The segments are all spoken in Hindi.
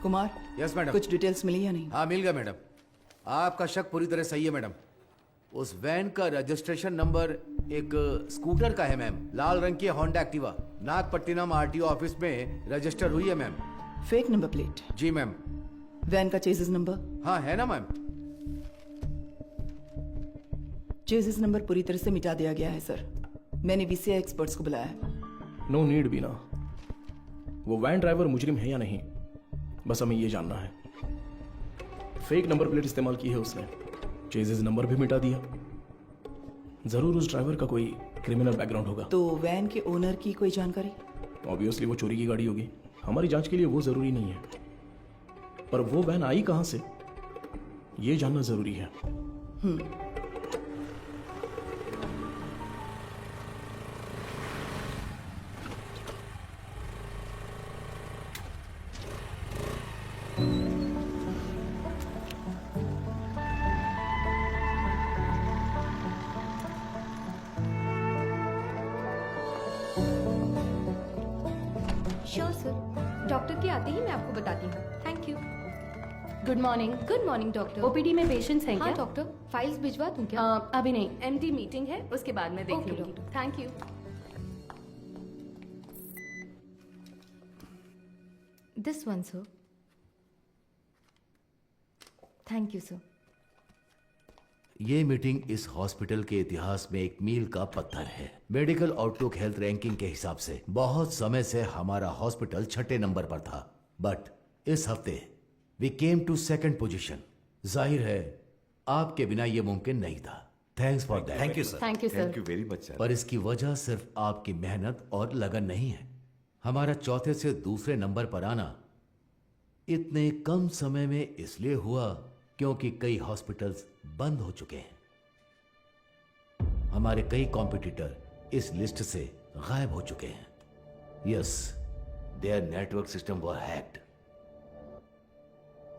Kumar, yes madam. कुछ डिटेल्स मिली या नहीं? हाँ मिल गया मैडम। आपका शक पूरी तरह सही है मैडम। उस वैन का रजिस्ट्रेशन नंबर एक स्कूटर का है मैम, लाल रंग की Honda Activa, Nagapattinam RTO office में रजिस्टर हुई है मैम। Fake number plate? जी मैम। वैन का चेसिस नंबर? हाँ है ना मैम। चेसिस नंबर पूरी तरह से मिटा दिया गया है सर। मैंने वीसीआई एक्सपर्ट्स को बुलाया है। नो नीड बीना। वो वैन ड्राइवर मुजरिम है या नहीं, बस हमें ये जानना है। फेक नंबर प्लेट इस्तेमाल की है उसने, चेजिस नंबर भी मिटा दिया। जरूर उस ड्राइवर का कोई क्रिमिनल बैकग्राउंड होगा। तो वैन के ओनर की कोई जानकारी? ऑब्वियसली वो चोरी की गाड़ी होगी। हमारी जांच के लिए वो जरूरी नहीं है, पर वो वैन आई कहां से ये जानना जरूरी है। श्योर सर, डॉक्टर के आते ही मैं आपको बताती हूँ। Thank you. Good morning. Good morning doctor. OPD में पेशेंट्स हैं हाँ क्या? डॉक्टर, फाइल्स भिजवा दूँ क्या? अभी नहीं, एमडी मीटिंग है, उसके बाद मैं देख Okay, लूंगी। doctor. Thank you. This one sir. Thank you sir. ये मीटिंग इस हॉस्पिटल के इतिहास में एक मील का पत्थर है। मेडिकल आउटलुक हेल्थ रैंकिंग के हिसाब से बहुत समय से हमारा हॉस्पिटल 6ठे नंबर पर था, बट इस हफ्ते we came to 2nd position. जाहिर है आपके बिना ये मुमकिन नहीं था। Thanks for that. Thank you sir. Thank you sir. Thank you very much sir. पर इसकी वजह सिर्फ आपकी मेहनत और लगन नहीं है। हमारा चौथे से दूसरे नंबर पर आना इतने कम समय में इसलिए हुआ क्योंकि कई हॉस्पिटल्स बंद हो चुके हैं। हमारे कई कॉम्पिटिटर इस लिस्ट से गायब हो चुके हैं। Yes, there network system were hacked.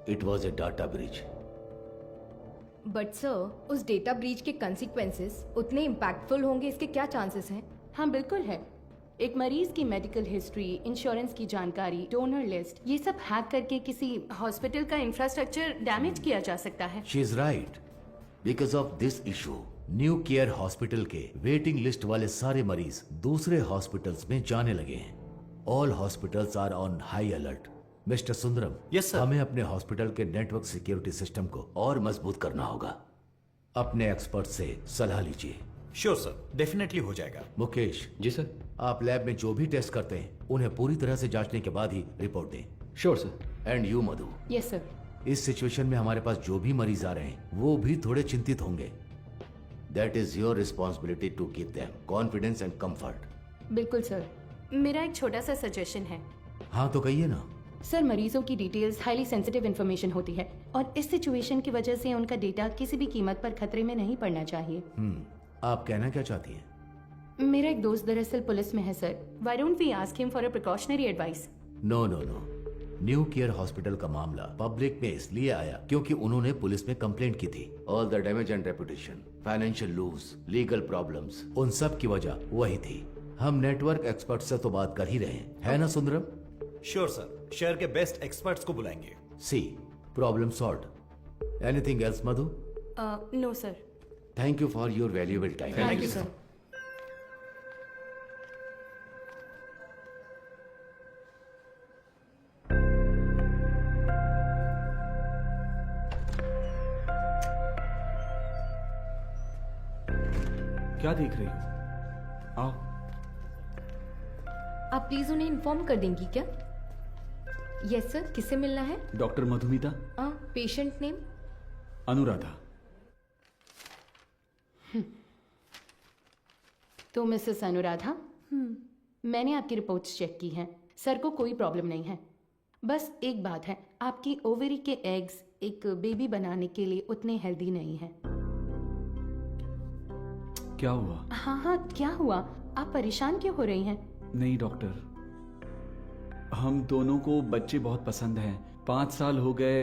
It was a data breach. But sir, उस डेटा ब्रीच के कंसिक्वेंसेस उतने इम्पैक्टफुल होंगे, इसके क्या चांसेस हैं? हाँ बिल्कुल है। एक मरीज की मेडिकल हिस्ट्री, इंश्योरेंस की जानकारी, डोनर लिस्ट, ये सब हैक करके किसी हॉस्पिटल का इंफ्रास्ट्रक्चर डैमेज किया जा सकता है। She is right. Because of this issue new care hospital के वेटिंग लिस्ट वाले सारे मरीज दूसरे हॉस्पिटल्स में जाने लगे हैं। All hospitals are on high alert. Mister Sundaram, Yes, sir. हमें अपने हॉस्पिटल के नेटवर्क सिक्योरिटी सिस्टम को और मजबूत करना होगा। अपने एक्सपर्ट से सलाह लीजिए। श्योर सर, डेफिनेटली हो जाएगा। मुकेश जी सर। आप लैब में जो भी टेस्ट करते हैं उन्हें पूरी तरह से जांचने के बाद ही रिपोर्ट दें। Sure sir. And you Madhu, yes sir. इस सिचुएशन में हमारे पास जो भी मरीज आ रहे हैं वो भी थोड़े चिंतित होंगे। That is your responsibility to give them confidence and comfort. बिल्कुल सर। मेरा एक छोटा सा सजेशन है। हाँ तो कहिए ना। सर, मरीजों की डिटेल्स हाईली सेंसिटिव इंफॉर्मेशन होती है और इस सिचुएशन की वजह से उनका डेटा किसी भी कीमत पर खतरे में नहीं पड़ना चाहिए। आप कहना क्या चाहती हैं? मेरा एक दोस्त दरअसल पुलिस में है sir. Why don't we ask him for a precautionary advice? No no no, new care hospital का मामला पब्लिक में इसलिए आया क्योंकि उन्होंने पुलिस में कंप्लेंट की थी। All the damage and reputation, financial loss, legal problems, उन सब की वजह वही थी। हम नेटवर्क एक्सपर्ट से तो बात कर ही रहे हैं, है ना सुंदरम? श्योर सर, शहर के बेस्ट एक्सपर्ट्स को बुलाएंगे। See, problem solved. Anything else Madhu? No sir. Thank you for your valuable time. Thank you sir. क्या देख रही हो? आओ। आप प्लीज उन्हें इन्फॉर्म कर देंगी क्या? यस सर, किससे मिलना है? Doctor Madhumita. Patient name? Anuradha. तो मिसेस अनुराधा, मैंने आपकी रिपोर्ट्स चेक की हैं। सर को कोई प्रॉब्लम नहीं है। बस एक बात है, आपकी ओवरी के एग्स एक बेबी बनाने के लिए उतने हेल्दी नहीं हैं। क्या हुआ? हाँ, क्या हुआ? आप परेशान क्यों हो रही हैं? नहीं डॉक्टर, हम दोनों को बच्चे बहुत पसंद हैं। 5 साल हो गए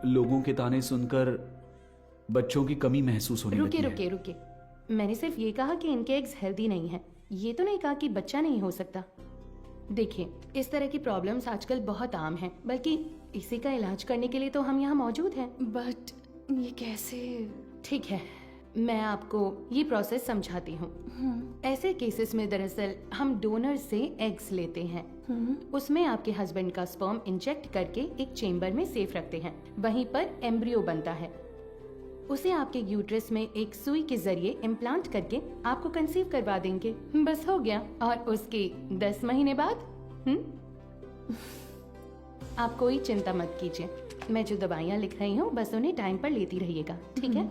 लोगों के ताने सुनकर बच्चों की कमी महसूस होने लगी है। रुके। मैंने सिर्फ ये कहा कि इनके एग्स हेल्दी नहीं हैं। ये तो नहीं कहा कि बच्चा नहीं हो सकता। देखिए, इस तरह की प्रॉब्लम्स आजकल बहुत आम हैं, बल्कि इसी का इलाज करने के लिए तो हम यहाँ मौजूद हैं। बट ये कैसे? ठीक है, मैं आपको ये प्रोसेस समझाती हूँ। ऐसे केसेस में दरअसल हम डोनर से एग्स लेते हैं, उसमें आपके हस्बैंड का स्पर्म इंजेक्ट करके एक चेम्बर में सेफ रखते हैं। वहीं पर एम्ब्रियो बनता है, उसे आपके यूट्रस में एक सुई के जरिए इम्प्लांट करके आपको कंसीव करवा देंगे। बस हो गया। और उसके 10 महीने बाद आप कोई चिंता मत कीजिए, मैं जो दवाइयाँ लिख रही हूँ बस उन्हें टाइम पर लेती रहिएगा, ठीक है?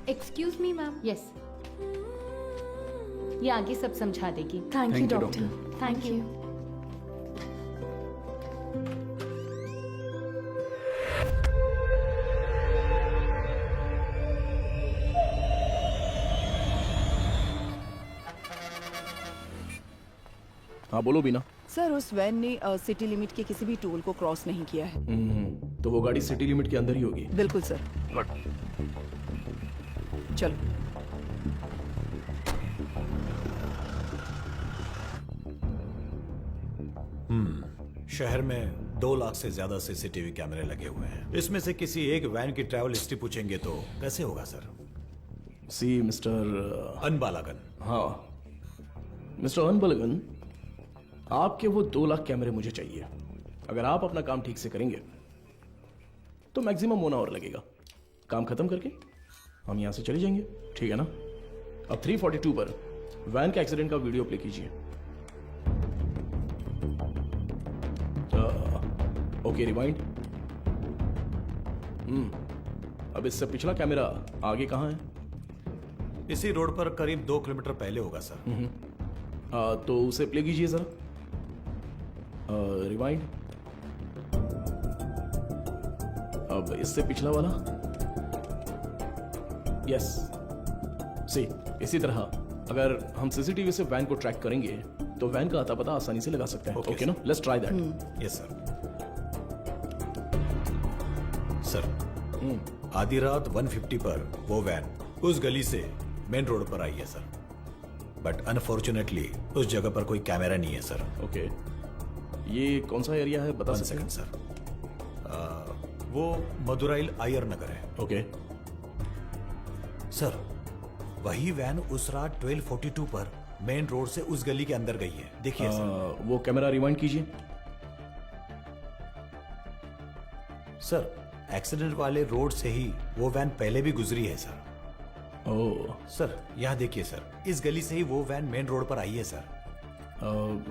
Excuse me ma'am. यस, ये आगे सब समझा देगी। Thank you Thank you, doctor. Thank you. हाँ बोलो बीना। सर उस वैन ने सिटी लिमिट के किसी भी टोल को क्रॉस नहीं किया है। तो वो गाड़ी सिटी लिमिट के अंदर ही होगी। बिल्कुल सर। चलो। शहर में 2 लाख से ज्यादा सीसीटीवी कैमरे लगे हुए हैं। इसमें से किसी एक वैन की ट्रैवल हिस्ट्री पूछेंगे तो कैसे होगा सर? सी मिस्टर अनबालागन। हाँ मिस्टर अनबलगन, आपके वो 2 लाख कैमरे मुझे चाहिए। अगर आप अपना काम ठीक से करेंगे तो मैक्सिमम 1 आवर लगेगा। काम खत्म करके हम यहां से चले जाएंगे, ठीक है ना? अब 342 पर वैन के एक्सीडेंट का वीडियो प्ले कीजिए। Okay rewind. अब इससे पिछला कैमरा आगे कहाँ है? इसी रोड पर करीब 2 किलोमीटर पहले होगा सर। तो उसे प्ले कीजिए जरा। रिवाइंड। अब इससे पिछला वाला। यस सी इसी तरह अगर हम सीसीटीवी से वैन को ट्रैक करेंगे तो वैन का अता पता आसानी से लगा सकते हैं। Okay, ओके ना? Let's try that. Yes sir. Sir आधी रात 150 पर वो वैन उस गली से मेन रोड पर आई है सर, बट अनफॉर्चुनेटली उस जगह पर कोई कैमरा नहीं है सर। ओके ये कौन सा एरिया है बता 1 सकते हैं? Second sir. वो मदुराइल आयर नगर है। ओके सर वही वैन उस रात 1242 पर मेन रोड से उस गली के अंदर गई है। देखिए सर। वो कैमरा रिवाइंड कीजिए। सर एक्सीडेंट वाले रोड से ही वो वैन पहले भी गुजरी है सर। ओह सर यहाँ देखिए सर, इस गली से ही वो वैन मेन रोड पर आई है सर।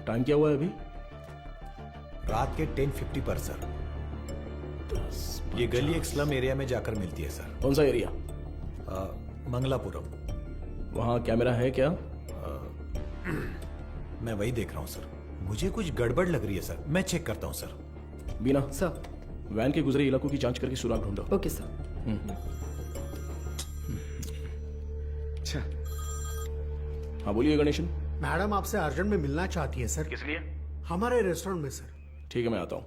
टाइम क्या हुआ है अभी? रात के 10:50 पर सर। ये गली एक स्लम एरिया में जाकर मिलती है सर। कौन सा एरिया? मंगलापुरम। वहाँ कैमरा है क्या? मैं वही देख रहा हूँ सर। मुझे कुछ गड़बड़ लग रही है सर, मैं चेक करता हूँ सर। बीना सर। वैन के गुजरे इलाकों की जांच करके सुराग ढूंढो। Okay sir. अच्छा हाँ बोलिए गणेशन। मैडम आपसे अर्जेंट में मिलना चाहती है सर। किस लिए? हमारे रेस्टोरेंट में सर। ठीक है मैं आता हूँ।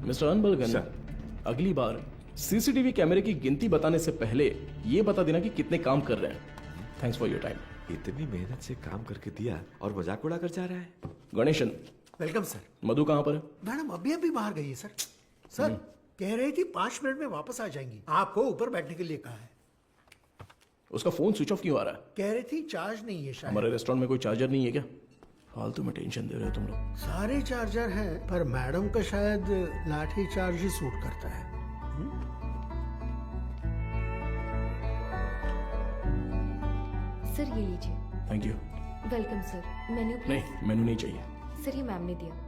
मिस्टर अनबलगन, अगली बार सीसीटीवी कैमरे की गिनती बताने से पहले ये बता देना कि कितने काम कर रहे हैं। Thanks for your time. इतनी मेहनत से काम करके दिया और मजाक उड़ा कर जा रहा है। Ganesan, welcome sir. मधु कहाँ पर है? मैडम अभी अभी बाहर गई है सर। सर कह रही थी 5 मिनट में वापस आ जाएंगी। आपको ऊपर बैठने के लिए कहा है। उसका फोन स्विच ऑफ क्यों आ रहा है? कह रही थी चार्ज नहीं है शायद। हमारे रेस्टोरेंट में कोई चार्जर नहीं है क्या? फालतू में टेंशन दे रहे हो तुम लोग। सारे चार्जर हैं पर मैडम का शायद लाठी चार्ज ही सूट करता है। सर ये लीजिए। Thank you. Welcome sir. Menu please. नहीं मेनू नहीं चाहिए। सर ये मैम ने दिया।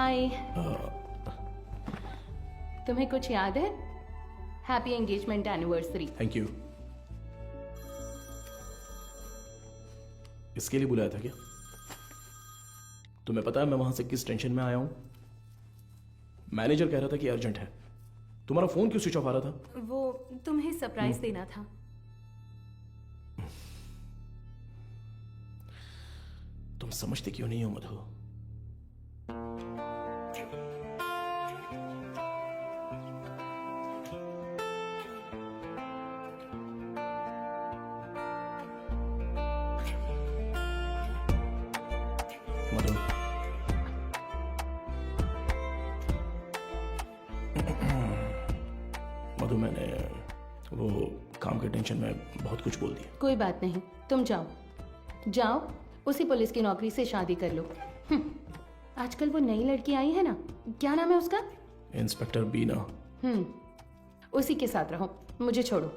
हाय। तुम्हें कुछ याद है? Happy engagement anniversary. Thank you. इसके लिए बुलाया था क्या? तुम्हें पता है मैं वहां से किस टेंशन में आया हूं? मैनेजर कह रहा था कि अर्जेंट है। तुम्हारा फोन क्यों स्विच ऑफ आ रहा था? वो तुम्हें सरप्राइज देना था। तुम समझते क्यों नहीं हो मधु? मधु, मधु, मैंने वो काम के टेंशन में बहुत कुछ बोल दिया। कोई बात नहीं, तुम जाओ जाओ, उसी पुलिस की नौकरी से शादी कर लो। आजकल वो नई लड़की आई है ना, क्या नाम है उसका? इंस्पेक्टर बीना। उसी के साथ रहो, मुझे छोड़ो।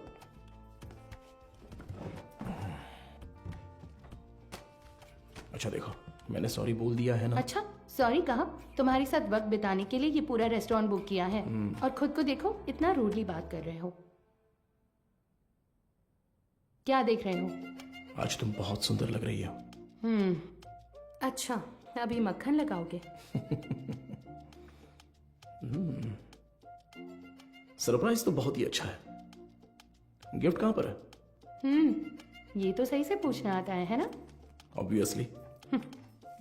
अच्छा देखो, मैंने सॉरी बोल दिया है ना। अच्छा, सॉरी कहा? तुम्हारे साथ वक्त बिताने के लिए ये पूरा रेस्टोरेंट बुक किया है और खुद को देखो, इतना रूडली बात कर रहे हो। क्या देख रहे हो? आज तुम बहुत सुंदर लग रही हो। अच्छा, अभी मक्खन लगाओगे? सरप्राइज तो बहुत ही अच्छा है। गिफ्ट कहां पर है? ये तो सही से पूछना आता है ना? ऑब्वियसली।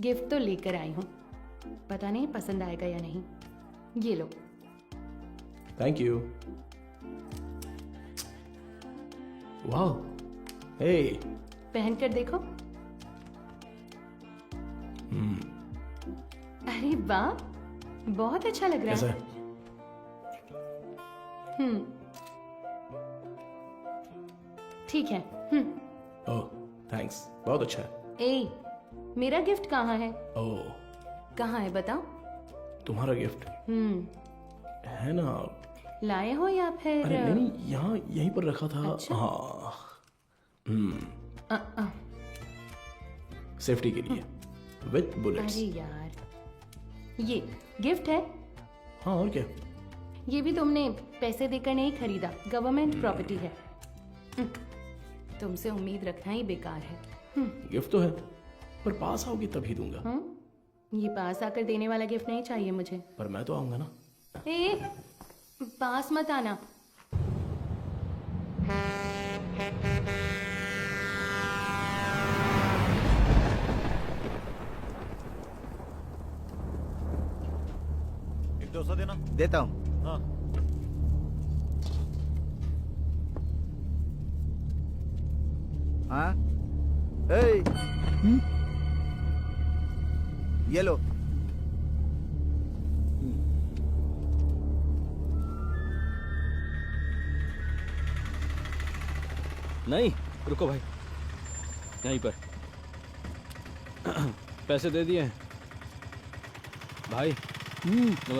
गिफ्ट तो लेकर आई हूँ, पता नहीं पसंद आएगा या नहीं। ये लो। Thank you. वाह, हे, पहन कर देखो। अरे वाह, बहुत अच्छा लग रहा कैसा है। है? ठीक है। ओह, थैंक्स, बहुत अच्छा है। ए, मेरा गिफ्ट कहाँ है? ओह, कहाँ है बताओ? तुम्हारा गिफ्ट है ना? लाए हो या फिर? अरे नहीं, यहाँ यहीं पर रखा था। अच्छा? हाँ, अ, सेफ्टी के लिए विथ बुलेट्स। अरे यार, ये गिफ्ट है। हाँ, और क्या? ये भी तुमने पैसे देकर नहीं खरीदा, गवर्नमेंट प्रॉपर्टी है। तुमसे उम्मीद रखना ही बेकार है। गिफ्ट तो है, पर पास आओगी तभी दूंगा। ये पास आकर देने वाला गिफ्ट नहीं चाहिए मुझे। पर मैं तो आऊंगा ना। ए, पास मत आना। एक डोसा देना। देता हूँ। हाँ। हाँ, ए, ये लो। नहीं, रुको भाई, यहीं पर पैसे दे दिए हैं भाई।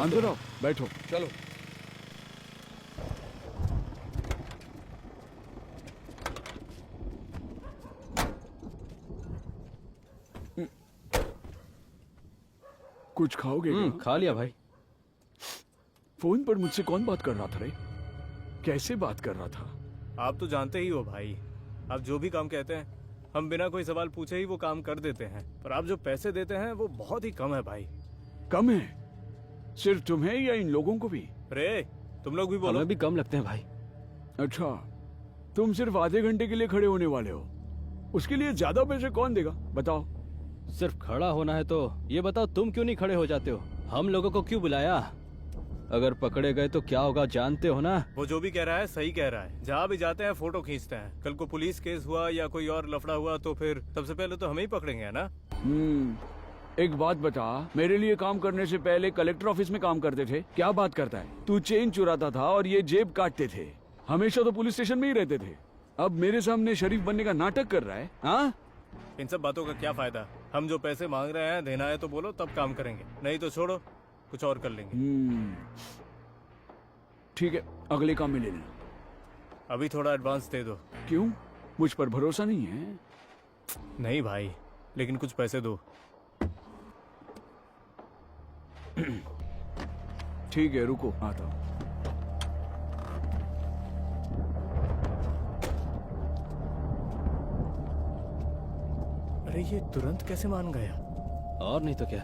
अंदर आओ, बैठो। चलो। कुछ खाओगे क्या? खा लिया भाई। फोन पर मुझसे कौन बात कर रहा था रे? कैसे बात कर रहा था? आप तो जानते ही हो भाई, आप जो भी काम कहते हैं हम बिना कोई सवाल पूछे ही वो काम कर देते हैं, पर आप जो पैसे देते हैं वो बहुत ही कम है भाई। कम है? सिर्फ तुम्हें या इन लोगों को भी? रे, तुम लोग भी बोलो। हमें भी कम लगते हैं भाई। अच्छा, तुम सिर्फ आधे घंटे के लिए खड़े होने वाले हो, उसके लिए ज्यादा पैसे कौन देगा बताओ? सिर्फ खड़ा होना है तो ये बताओ, तुम क्यों नहीं खड़े हो जाते हो? हम लोगों को क्यों बुलाया? अगर पकड़े गए तो क्या होगा जानते हो ना? वो जो भी कह रहा है सही कह रहा है। जहाँ भी जाते हैं फोटो खींचते हैं। कल को पुलिस केस हुआ या कोई और लफड़ा हुआ तो फिर सबसे पहले तो हमें ही पकड़ेंगे, है ना? एक बात बता, मेरे लिए काम करने से पहले कलेक्टर ऑफिस में काम करते थे, क्या बात करता है? तू चेन चुराता था और ये जेब काटते थे, हमेशा तो पुलिस स्टेशन में ही रहते थे, अब मेरे सामने शरीफ बनने का नाटक कर रहा है। हाँ, इन सब बातों का क्या फायदा? हम जो पैसे मांग रहे हैं देना है तो बोलो, तब काम करेंगे, नहीं तो छोड़ो, कुछ और कर लेंगे। ठीक है, अगले काम में ले लेना। अभी थोड़ा एडवांस दे दो। क्यों? मुझ पर भरोसा नहीं है? नहीं भाई, लेकिन कुछ पैसे दो। ठीक है, रुको, आता हूँ। अरे ये तुरंत कैसे मान गया? और नहीं तो क्या,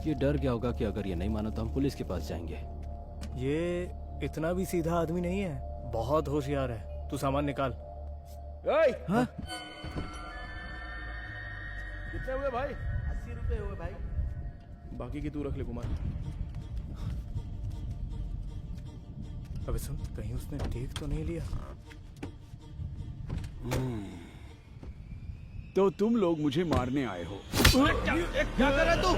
ये डर गया होगा कि अगर ये नहीं माना तो हम पुलिस के पास जाएंगे। ये इतना भी सीधा आदमी नहीं है, बहुत होशियार है। तू सामान निकाल। हाँ? कितने हुए भाई? 80 रुपए हुए भाई। बाकी की तू रख ले कुमार। अबे सुन, कहीं उसने देख तो नहीं लिया? तो तुम लोग मुझे मारने आए हो। क्या कर रहा तू?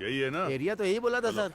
यही है ना? एरिया तो यही बोला था सर।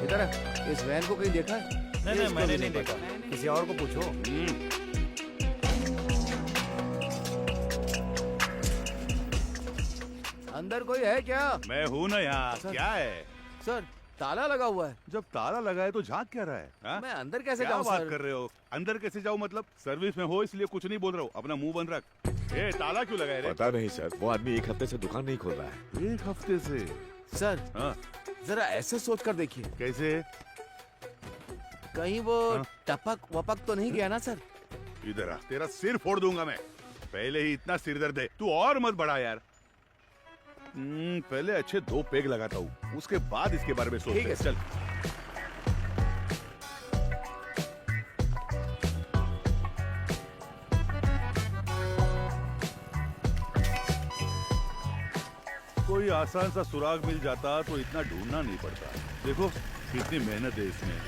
इधर है, इस वैन को कहीं देखा है? नहीं, मैंने नहीं देखा। किसी और को पूछो। अंदर कोई है क्या? मैं हूँ ना यहाँ। क्या है सर, ताला लगा हुआ है। जब ताला लगा है तो झांक क्या रहा है? हा? मैं अंदर कैसे क्या जाऊँ बात सर? कर रहे हो? अंदर कैसे जाऊँ मतलब? सर्विस में हो इसलिए कुछ नहीं बोल रहा हूँ। अपना मुंह बंद रख। ए, ताला क्यों लगाए रे? पता नहीं सर, वो आदमी 1 हफ्ते से दुकान नहीं खोल रहा है। 1 हफ्ते से? सर, हाँ, जरा ऐसे सोच कर देखिए, कैसे? कहीं वो हाँ? टपक वपक तो नहीं गया ना सर? इधर आ, तेरा सिर फोड़ दूंगा मैं। पहले ही इतना सिर दर्द है, तू और मत बढ़ा यार। पहले अच्छे 2 पेग लगाता हूँ, उसके बाद इसके बारे में सोचते हैं। चल। कोई आसान सा सुराग मिल जाता तो इतना ढूंढना नहीं पड़ता। देखो कितनी मेहनत है इसमें।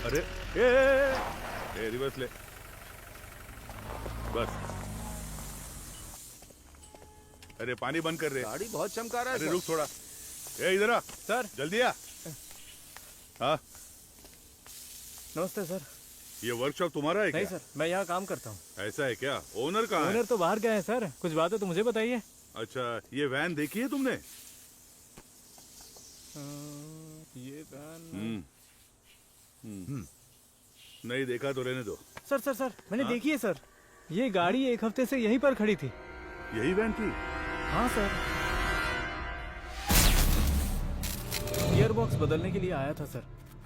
अरे ए, रिवर्स ले बस। अरे पानी बंद कर रहे। गाड़ी बहुत चमका रहा है अरे सर। रुक थोड़ा। ए इधर आ सर। जल्दी आ। हाँ नमस्ते सर। ये वर्कशॉप तुम्हारा है नहीं क्या? सर, मैं यहाँ काम करता हूँ। ऐसा है क्या? ओनर कहाँ है? ओनर तो बाहर गए हैं सर। कुछ बात है तो मुझे बताइए। अच्छा, ये वैन देखी है तुमने? ये वैन नहीं देखा तो रहने दो। सर सर सर मैंने देखी है सर, ये गाड़ी एक हफ्ते से यहीं पर खड़ी थी। यही वैन थी? हाँ सर, गियर बॉक्स बदलने के लिए आया था सर।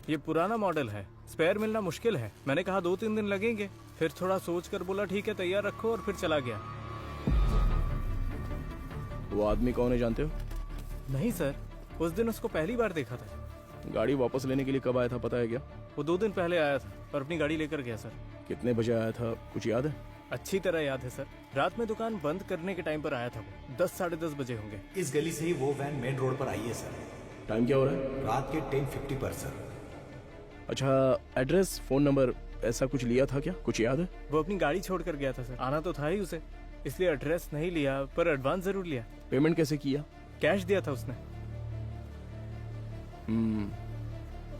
ये पुराना मॉडल है, स्पेयर मिलना मुश्किल है। मैंने कहा 2-3 दिन लगेंगे, फिर थोड़ा सोच कर बोला ठीक है तैयार रखो, और फिर चला गया। वो आदमी कौन है जानते हो? नहीं सर, उस दिन उसको पहली बार देखा था। गाड़ी वापस लेने के लिए कब आया था पता है क्या? वो 2 दिन पहले आया था और अपनी गाड़ी लेकर गया सर। कितने बजे आया था कुछ याद है? अच्छी तरह याद है सर, रात में दुकान बंद करने के टाइम पर आया था वो। 10-10:30 बजे होंगे। इस गली से ही वो वैन मेन रोड पर आई है सर। टाइम क्या हो रहा है? रात के 10:50 पर सर। अच्छा, एड्रेस, फोन नंबर ऐसा कुछ लिया था क्या? कुछ याद है? वो अपनी गाड़ी छोड़ कर गया था सर, आना तो था ही उसे, इसलिए एड्रेस नहीं लिया, पर एडवांस जरूर लिया। पेमेंट कैसे किया? कैश दिया था उसने।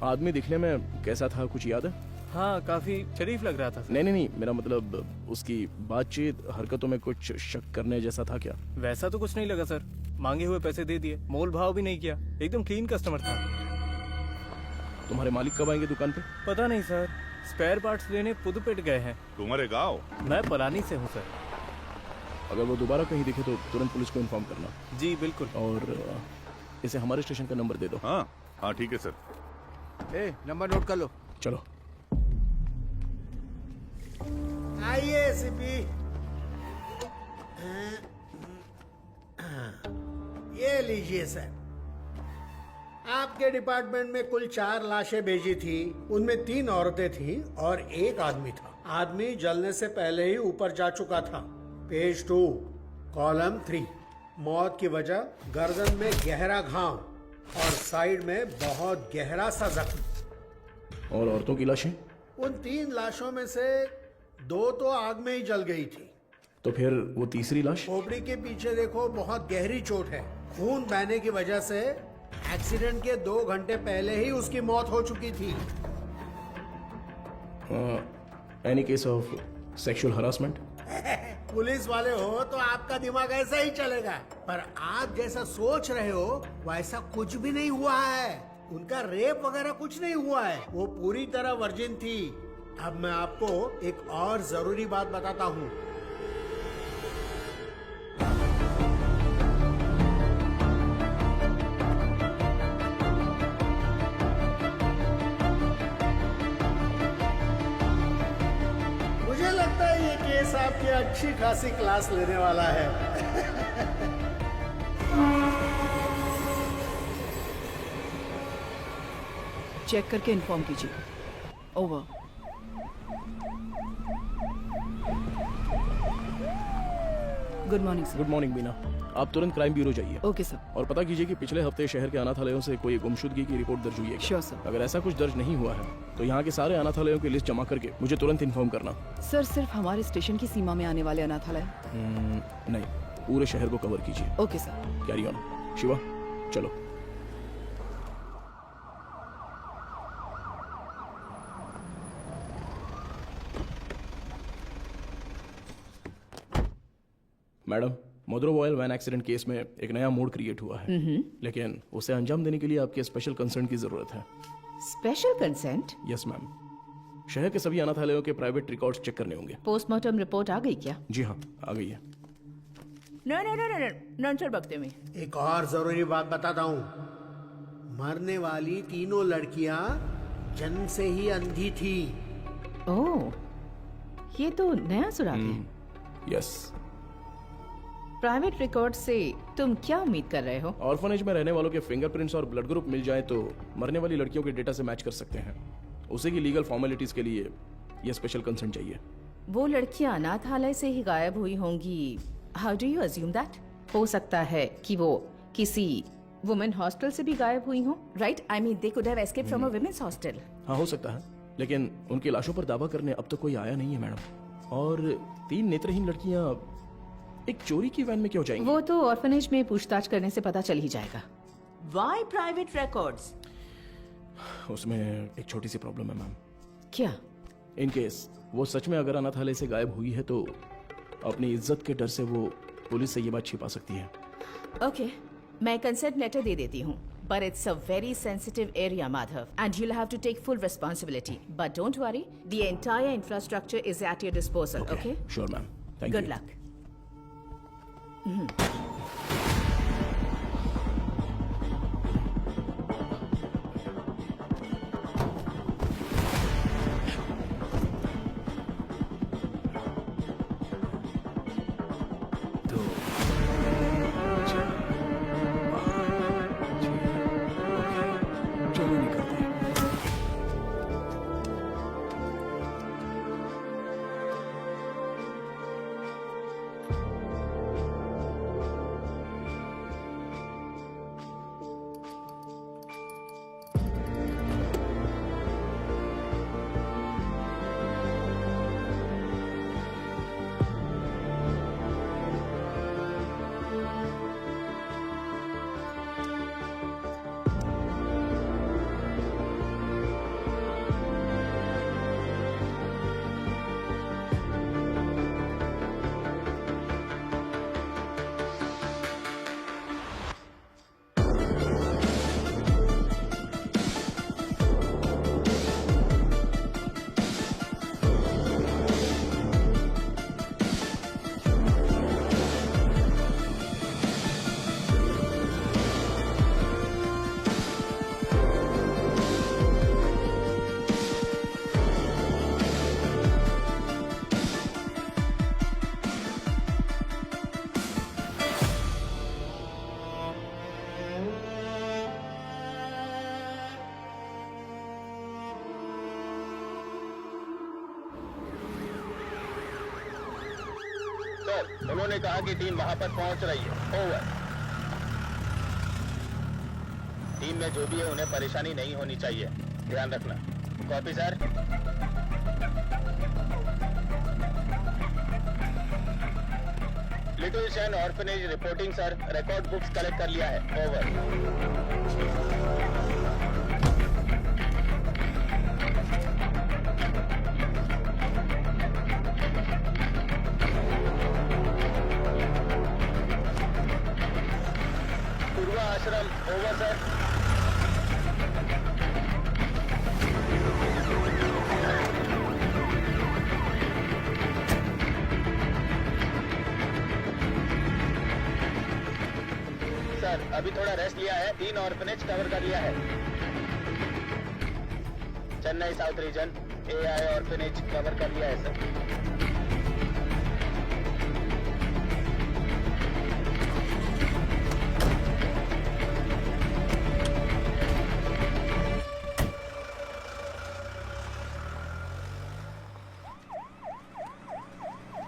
आदमी दिखने में कैसा था कुछ याद है? हाँ, काफी शरीफ लग रहा था सर। नहीं, मेरा मतलब उसकी बातचीत, हरकतों में कुछ शक करने जैसा था क्या? वैसा तो कुछ नहीं लगा सर, मांगे हुए पैसे दे दिए, मोल भाव भी नहीं किया, एकदम क्लीन कस्टमर था। तुम्हारे मालिक कब आएंगे दुकान पे? पता नहीं सर, स्पेयर पार्ट्स लेने पुदुपेट गए हैं। तुम्हारे गाँव? मैं पलानी से हूँ सर। अगर वो दोबारा कहीं दिखे तो तुरंत पुलिस को इन्फॉर्म करना। जी बिल्कुल। और इसे हमारे स्टेशन का नंबर दे दो। हाँ ठीक है सर। नंबर नोट कर लो। चलो आइए एसीपी। ये लीजिए सर, आपके डिपार्टमेंट में कुल 4 लाशें भेजी थी, उनमें 3 औरतें थीं और 1 आदमी था। आदमी जलने से पहले ही ऊपर जा चुका था। पेज 2 कॉलम 3, मौत की वजह गर्दन में गहरा घाव और साइड में बहुत गहरा सा जख्म। और औरतों की लाशें? उन 3 लाशों में से 2 तो आग में ही जल गई थी। तो फिर वो तीसरी लाश? खोपड़ी के पीछे देखो, बहुत गहरी चोट है। खून बहने की वजह से एक्सीडेंट के 2 घंटे पहले ही उसकी मौत हो चुकी थी। Any case of sexual harassment? Police वाले हो तो आपका दिमाग ऐसा ही चलेगा, पर आप जैसा सोच रहे हो वैसा कुछ भी नहीं हुआ है। उनका रेप वगैरह कुछ नहीं हुआ है, वो पूरी तरह वर्जिन थी। अब मैं आपको एक और जरूरी बात बताता हूँ। मुझे लगता है ये केस आपकी अच्छी खासी क्लास लेने वाला है। चेक करके इन्फॉर्म कीजिए। Over. Good morning sir. Good morning Beena, आप तुरंत क्राइम ब्यूरो जाइए। Okay sir. और पता कीजिए कि पिछले हफ्ते शहर के अनाथालयों से कोई गुमशुदगी की रिपोर्ट दर्ज हुई है क्या? Sure sir. अगर ऐसा कुछ दर्ज नहीं हुआ है तो यहाँ के सारे अनाथालयों की लिस्ट जमा करके मुझे तुरंत इन्फॉर्म करना। सर, सिर्फ हमारे स्टेशन की सीमा में आने वाले अनाथालय? नहीं, पूरे शहर को कवर कीजिए। Okay sir. Carry on. Shiva चलो। मैडम, मोद्रोवॉयल वैन एक्सीडेंट केस में एक नया मोड क्रिएट हुआ है, लेकिन उसे अंजाम देने के लिए आपके स्पेशल कंसर्न की जरूरत है। Special consent? यस मैम, शहर के सभी अनाथालयों के प्राइवेट रिकॉर्ड्स चेक करने होंगे। पोस्टमार्टम रिपोर्ट आ गई क्या? जी हाँ, आ गई है। नंचर बकते में एक और जरूरी बात बताता हूँ, मरने वाली तीनों लड़कियां जन्म से ही अंधी थी। ओह, ये तो नया सुराग है। यस। प्राइवेट रिकॉर्ड से तुम क्या उम्मीद कर रहे हो? ऑर्फनेज में रहने वालों के फिंगरप्रिंट्स और ब्लड ग्रुप मिल जाए तो मरने वाली लड़कियों के डेटा से मैच कर सकते हैं। उसी की लीगल फॉर्मेलिटीज के लिए ये स्पेशल कंसर्न चाहिए। वो लड़कियां अनाथालय से ही गायब हुई होंगी। How do you assume that? हो सकता है कि वो किसी वुमेन हॉस्टल से भी गायब हुई हो, right? I mean they could have escaped from a women's hostel. हाँ, हो सकता है, लेकिन उनकी लाशों पर दावा करने अब तक कोई आया नहीं है मैडम। और 3 नेत्रहीन लड़कियां एक चोरी की वैन में क्यों जाएंगी? वो तो ऑर्फनेज में पूछताछ करने से पता चल ही जाएगा। Why private records? उसमें एक छोटी सी प्रॉब्लम है मैम। क्या? इन केस वो सच में अगर अनाथालय से गायब हुई है तो अपनी इज्जत के डर से वो पुलिस से ये बात छिपा सकती है। ओके, मैं कंसेंट लेटर दे देती हूँ, But it's a very sensitive area, Madhav, and you'll have to take full responsibility. But don't worry, the entire infrastructure is at your disposal, okay? Sure, ma'am. Thank Good you. luck. चलो निकलते हैं। सर, उन्होंने कहा कि टीम वहां पर पहुंच रही है। ओवर। टीम में जो भी है उन्हें परेशानी नहीं होनी चाहिए, ध्यान रखना। Copy sir. Little Shan orphanage reporting sir, record books collect कर लिया है। ओवर। आश्रम ओवर सर। सर अभी थोड़ा रेस्ट लिया है, 3 ऑर्फनेज कवर कर लिया है। Chennai south region AI orphanage cover कर लिया है सर।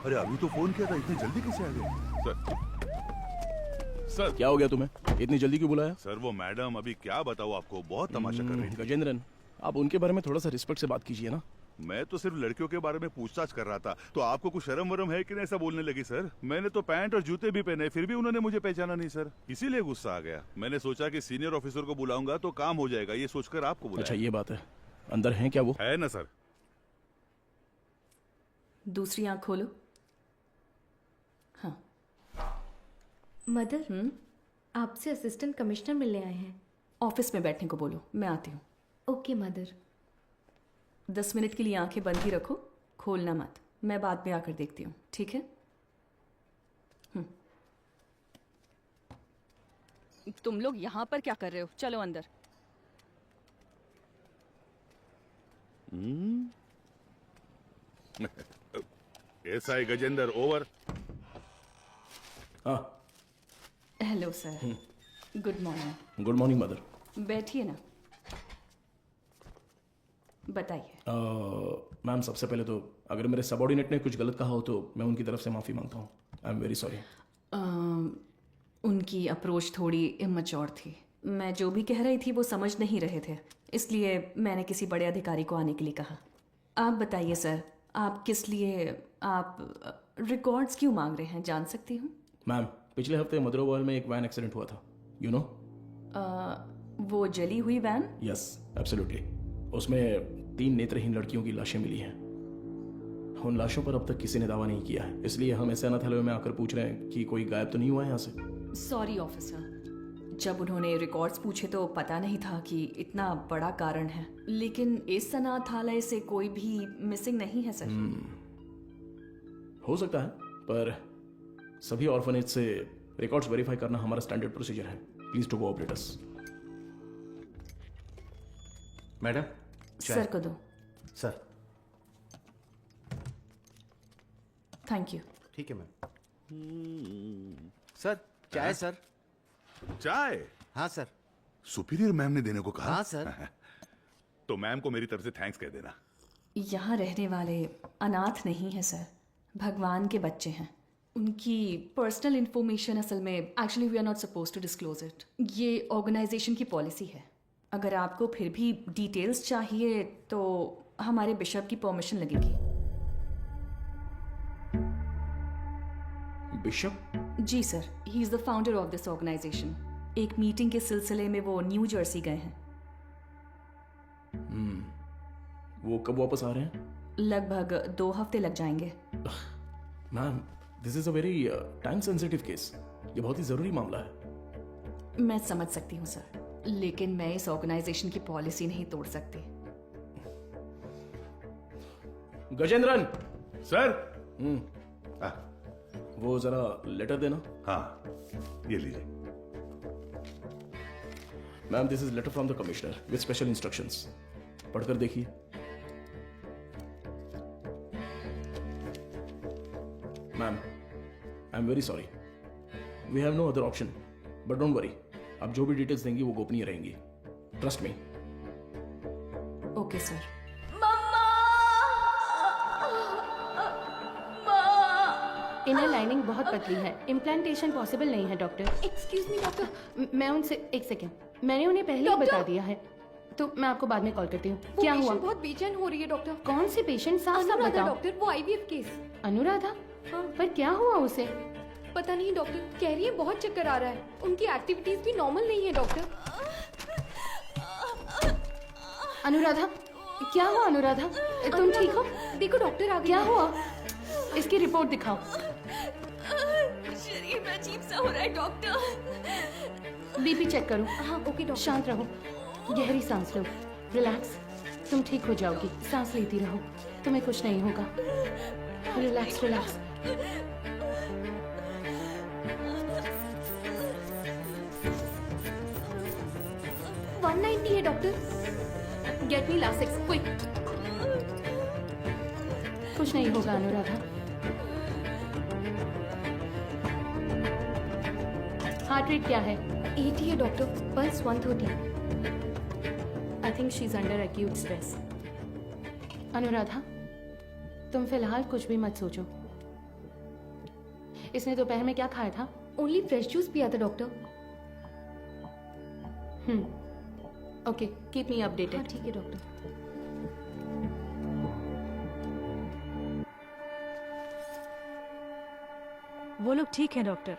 अरे अभी तो फोन किया था, इतनी जल्दी कैसे आ गए? सर क्या हो गया तुम्हें? इतनी जल्दी क्यों बुलाया? सर वो मैडम अभी क्या बताऊँ आपको, बहुत तमाशा कर रही थी। गजेंद्रन, आप उनके बारे में थोड़ा सा रिस्पेक्ट से बात कीजिए ना। मैं तो सिर्फ लड़कियों के बारे में पूछताछ कर रहा था, तो आपको कुछ शर्म वरम है कि नहीं ऐसा बोलने लगी? सर मैंने तो पैंट और जूते भी पहने, फिर भी उन्होंने मुझे पहचाना नहीं सर, इसीलिए गुस्सा आ गया। मैंने सोचा कि सीनियर ऑफिसर को बुलाऊंगा तो काम हो जाएगा, ये सोचकर आपको बुलाया। अच्छा ये बात है, अंदर है क्या वो? है ना सर। दूसरी आंख खोलो। हाँ मदर, आपसे असिस्टेंट कमिश्नर मिलने आए हैं। ऑफिस में बैठने को बोलो, मैं आती हूँ। Okay mother. 10 मिनट के लिए आंखें बंद ही रखो, खोलना मत। मैं बाद में आकर देखती हूँ, ठीक है? तुम लोग यहाँ पर क्या कर रहे हो? चलो अंदर। SI Gajendra over. हाँ hello sir, good morning. Good morning mother. बैठिए ना, बताइए। मैम सबसे पहले तो अगर मेरे सबॉर्डिनेट ने कुछ गलत कहा हो तो मैं उनकी तरफ से माफ़ी मांगता हूँ। I am very sorry. उनकी अप्रोच थोड़ी इमैच्योर थी। मैं जो भी कह रही थी वो समझ नहीं रहे थे, इसलिए मैंने किसी बड़े अधिकारी को आने के लिए कहा। आप बताइए सर, आप किस लिए, आप रिकॉर्ड्स क्यों मांग रहे हैं, जान सकती हूँ? मैम पिछले हफ्ते मधुरावाल में एक वैन एक्सीडेंट हुआ था, यू नो। वो जली हुई वैन? Yes absolutely. उसमें 3 नेत्रहीन लड़कियों की लाशें मिली हैं। उन लाशों पर अब तक किसी ने दावा नहीं किया है, इसलिए हम ऐसे अनाथालय में आकर पूछ रहे हैं कि कोई गायब तो नहीं हुआ है यहाँ से। सॉरी ऑफिसर, जब उन्होंने रिकॉर्ड्स पूछे तो पता नहीं था कि इतना बड़ा कारण है, लेकिन इस अनाथालय से कोई भी मिसिंग नहीं है सर। हो सकता है, पर सभी ऑर्फनेज से रिकॉर्ड्स वेरीफाई करना हमारा स्टैंडर्ड प्रोसीजर है। Please to cooperate us. Madam sir को दो। Sir thank you. ठीक है मैम। सर चाय सर। चाय? हाँ सर। सुपीरियर मैम ने देने को कहा? हाँ सर। तो मैम को मेरी तरफ से थैंक्स कह देना। यहाँ रहने वाले अनाथ नहीं है सर, भगवान के बच्चे हैं। उनकी पर्सनल इंफॉर्मेशन असल में actually we are not suppose to disclose it. ये ऑर्गेनाइजेशन की पॉलिसी है। अगर आपको फिर भी डिटेल्स चाहिए तो हमारे बिशप की परमिशन लगेगी। बिशप? जी sir, he is the founder of this organisation. एक मीटिंग के सिलसिले में वो न्यू जर्सी गए हैं। वो कब वापस आ रहे हैं? लगभग 2 हफ्ते लग जाएंगे। Ma'am, this is a very time sensitive case. ये बहुत ही जरूरी मामला है। मैं समझ सकती हूँ सर, लेकिन मैं इस ऑर्गेनाइजेशन की पॉलिसी नहीं तोड़ सकती। गजेंद्रन सर। वो जरा लेटर देना। हाँ, ये लीजिए। Ma'am, this is letter from the commissioner with special instructions. पढ़कर देखिए। Ma'am, I am very sorry, we have no other option, but don't worry, आप जो भी डिटेल्स देंगी वो गोपनीय रहेंगी। Trust me. Okay sir. Inner lining बहुत पतली है, इम्प्लांटेशन पॉसिबल नहीं है डॉक्टर। Excuse me doctor. मैं उनसे एक सेकेंड, मैंने उन्हें पहले ही बता दिया है, तो मैं आपको बाद में कॉल करती हूँ। क्या हुआ? बहुत बेचैन हो रही है डॉक्टर। कौन सी पेशेंट? साफ साफ अनुराधा बताओ। डॉक्टर, वो आईवीएफ केस। अनुराधा? हाँ। पर क्या हुआ उसे? पता नहीं डॉक्टर, कह रही है बहुत चक्कर आ रहा है। उनकी एक्टिविटीज भी नॉर्मल नहीं है डॉक्टर। अनुराधा, क्या हुआ अनुराधा? तुम ठीक हो? देखो डॉक्टर आ गए। क्या हुआ? इसकी रिपोर्ट दिखाओ। शरीर में अजीब सा हो रहा है डॉक्टर। बीपी चेक करो। हाँ ओके डॉक्टर। शांत रहो, गहरी सांस लो, रिलैक्स। तुम ठीक हो जाओगी, सांस लेती रहो, तुम्हें कुछ नहीं होगा। Relax relax. है doctor. Get me Lasix quick. कुछ नहीं होगा अनुराधा। हार्ट रेट क्या है? 80 है doctor, pulse 130। I think she is under acute stress. Anuradha, तुम फिलहाल कुछ भी मत सोचो। इसने दोपहर में क्या खाया था? ओनली फ्रेश जूस पिया था doctor. Okay, keep me updated. ठीक है डॉक्टर। वो लोग ठीक हैं doctor.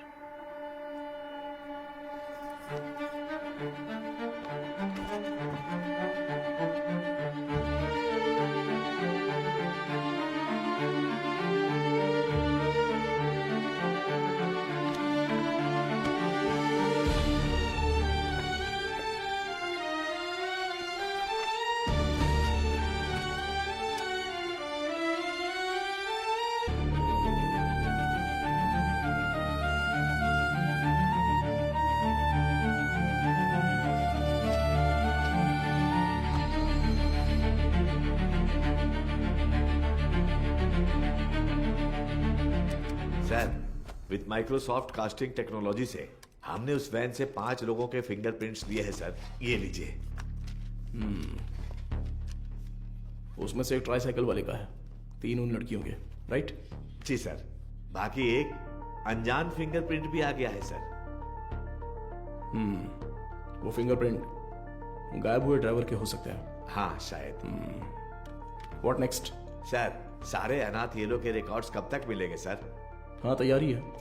With Microsoft casting technology से हमने उस वैन से 5 लोगों के फिंगरप्रिंट्स लिए हैं सर। ये लीजिए। उसमें से एक ट्राईसाइकिल वाले का है, 3 उन लड़कियों के, राइट? जी सर। बाकी एक अनजान फिंगरप्रिंट भी आ गया है सर। वो फिंगरप्रिंट गायब हुए ड्राइवर के हो सकते हैं। हाँ शायद। What next? सर, सारे अनाथ येलो के रिकॉर्ड्स कब तक मिलेंगे सर? हाँ, तैयारी है।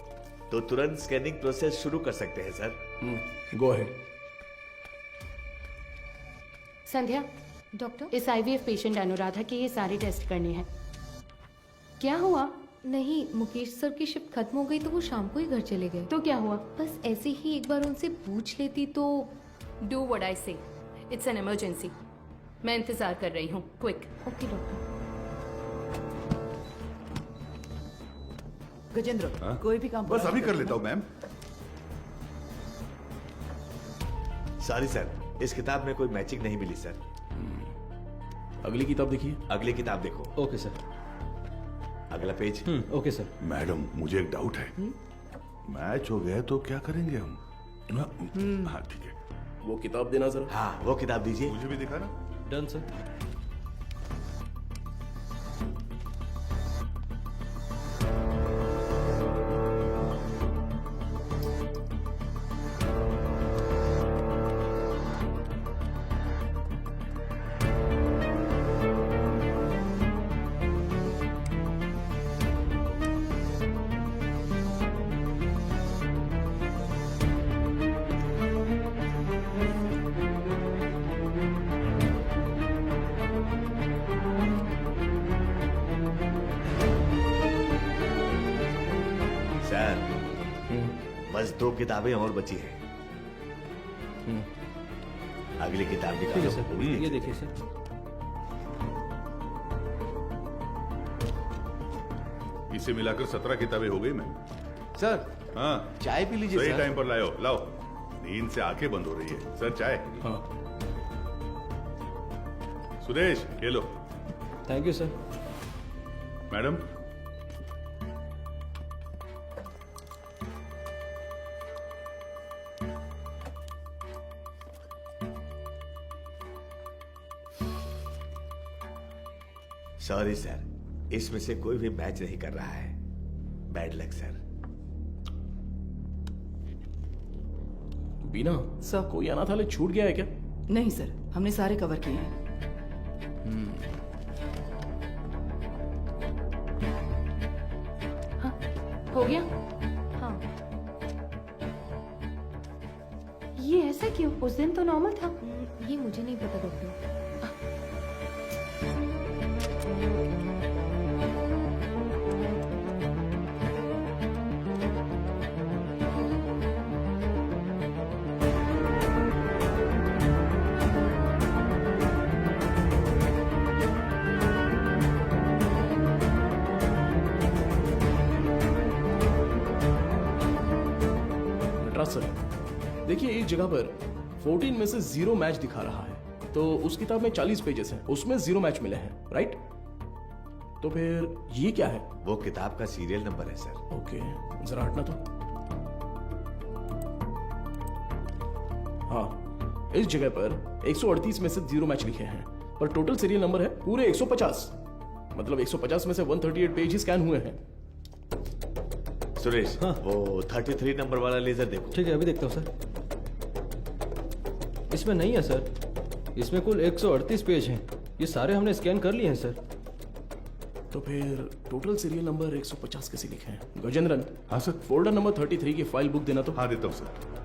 तो तुरंत स्कैनिंग प्रोसेस शुरू कर सकते हैं sir. Go ahead. Sandhya, doctor, इस आईवीएफ पेशेंट अनुराधा के ये सारे टेस्ट करने हैं। क्या हुआ? नहीं, मुकेश सर की शिफ्ट खत्म हो गई तो वो शाम को ही घर चले गए। तो क्या हुआ? बस ऐसे ही एक बार उनसे पूछ लेती तो। डू व्हाट आई से, इट्स एन इमरजेंसी। मैं इंतजार कर रही हूँ, क्विक। Okay doctor. गजेंद्र, कोई भी काम बस पूरा अभी नहीं कर करना। लेता हूँ मैम। सॉरी सर, इस किताब में कोई मैचिंग नहीं मिली सर। अगली किताब देखिए। अगली किताब देखो। Okay sir. अगला पेज। Okay sir. मैडम, मुझे एक डाउट है। मैच हो गया तो क्या करेंगे हम? हाँ ठीक है। वो किताब देना जरा। हाँ, वो किताब दीजिए। मुझे भी दिखा ना। Done sir. सर, बस 2 किताबें और बची हैं। अगली किताब ठीक है निकालो। सर, ये देखिए सर। इसे मिलाकर 17 किताबें हो गई मैम। सर, हाँ, चाय पी लीजिए सही सर। टाइम पर लाओ। लाओ, नींद से आंखें बंद हो रही है। सर चाय। हाँ। सुरेश, ये लो। Thank you sir. Madam, sorry sir, इसमें से कोई भी मैच नहीं कर रहा है। Bad luck sir. Beena sir, कोई अनाथालय छूट गया है क्या? नहीं सर, हमने सारे कवर किए हैं। हो गया? हाँ। ये ऐसा क्यों? उस दिन तो नॉर्मल था। ये मुझे नहीं पता डॉक्टर। नटराज सर, देखिए एक जगह पर 14 में से 0 मैच दिखा रहा है। तो उस किताब में 40 पेजेस हैं, उसमें 0 मैच मिले हैं, राइट? तो फिर ये क्या है? वो किताब का सीरियल नंबर है सर। ओके, जरा हटना तो। हाँ, इस जगह पर 138 में से 0 मैच लिखे हैं, पर टोटल सीरियल नंबर है पूरे 150। मतलब 150 में से 138 पेज ही स्कैन हुए हैं। सुरेश, वो 33 नंबर वाला लेजर देखो। ठीक है, अभी देखता हूँ सर। इसमें नहीं है सर, इसमें कुल 138 पेज हैं। ये सारे हमने स्कैन कर लिए हैं सर। तो फिर टोटल सीरियल नंबर 150 कैसे लिखे हैं? गजेंद्रन। हाँ सर। फोल्डर नंबर 33 की फाइल बुक देना तो। हाँ, देता हूँ सर।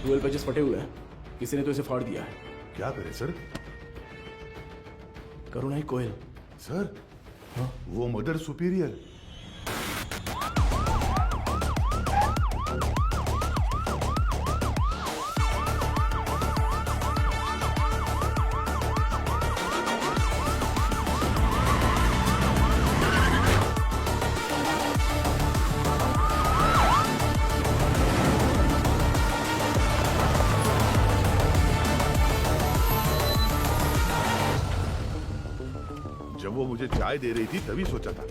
ट्वेल्व पेजेस फटे हुए हैं, किसी ने तो इसे फाड़ दिया है। क्या करे सर? करुणाई कोयल। सर, हाँ, वो मदर सुपीरियर। जब वो मुझे चाय दे रही थी तभी सोचा था।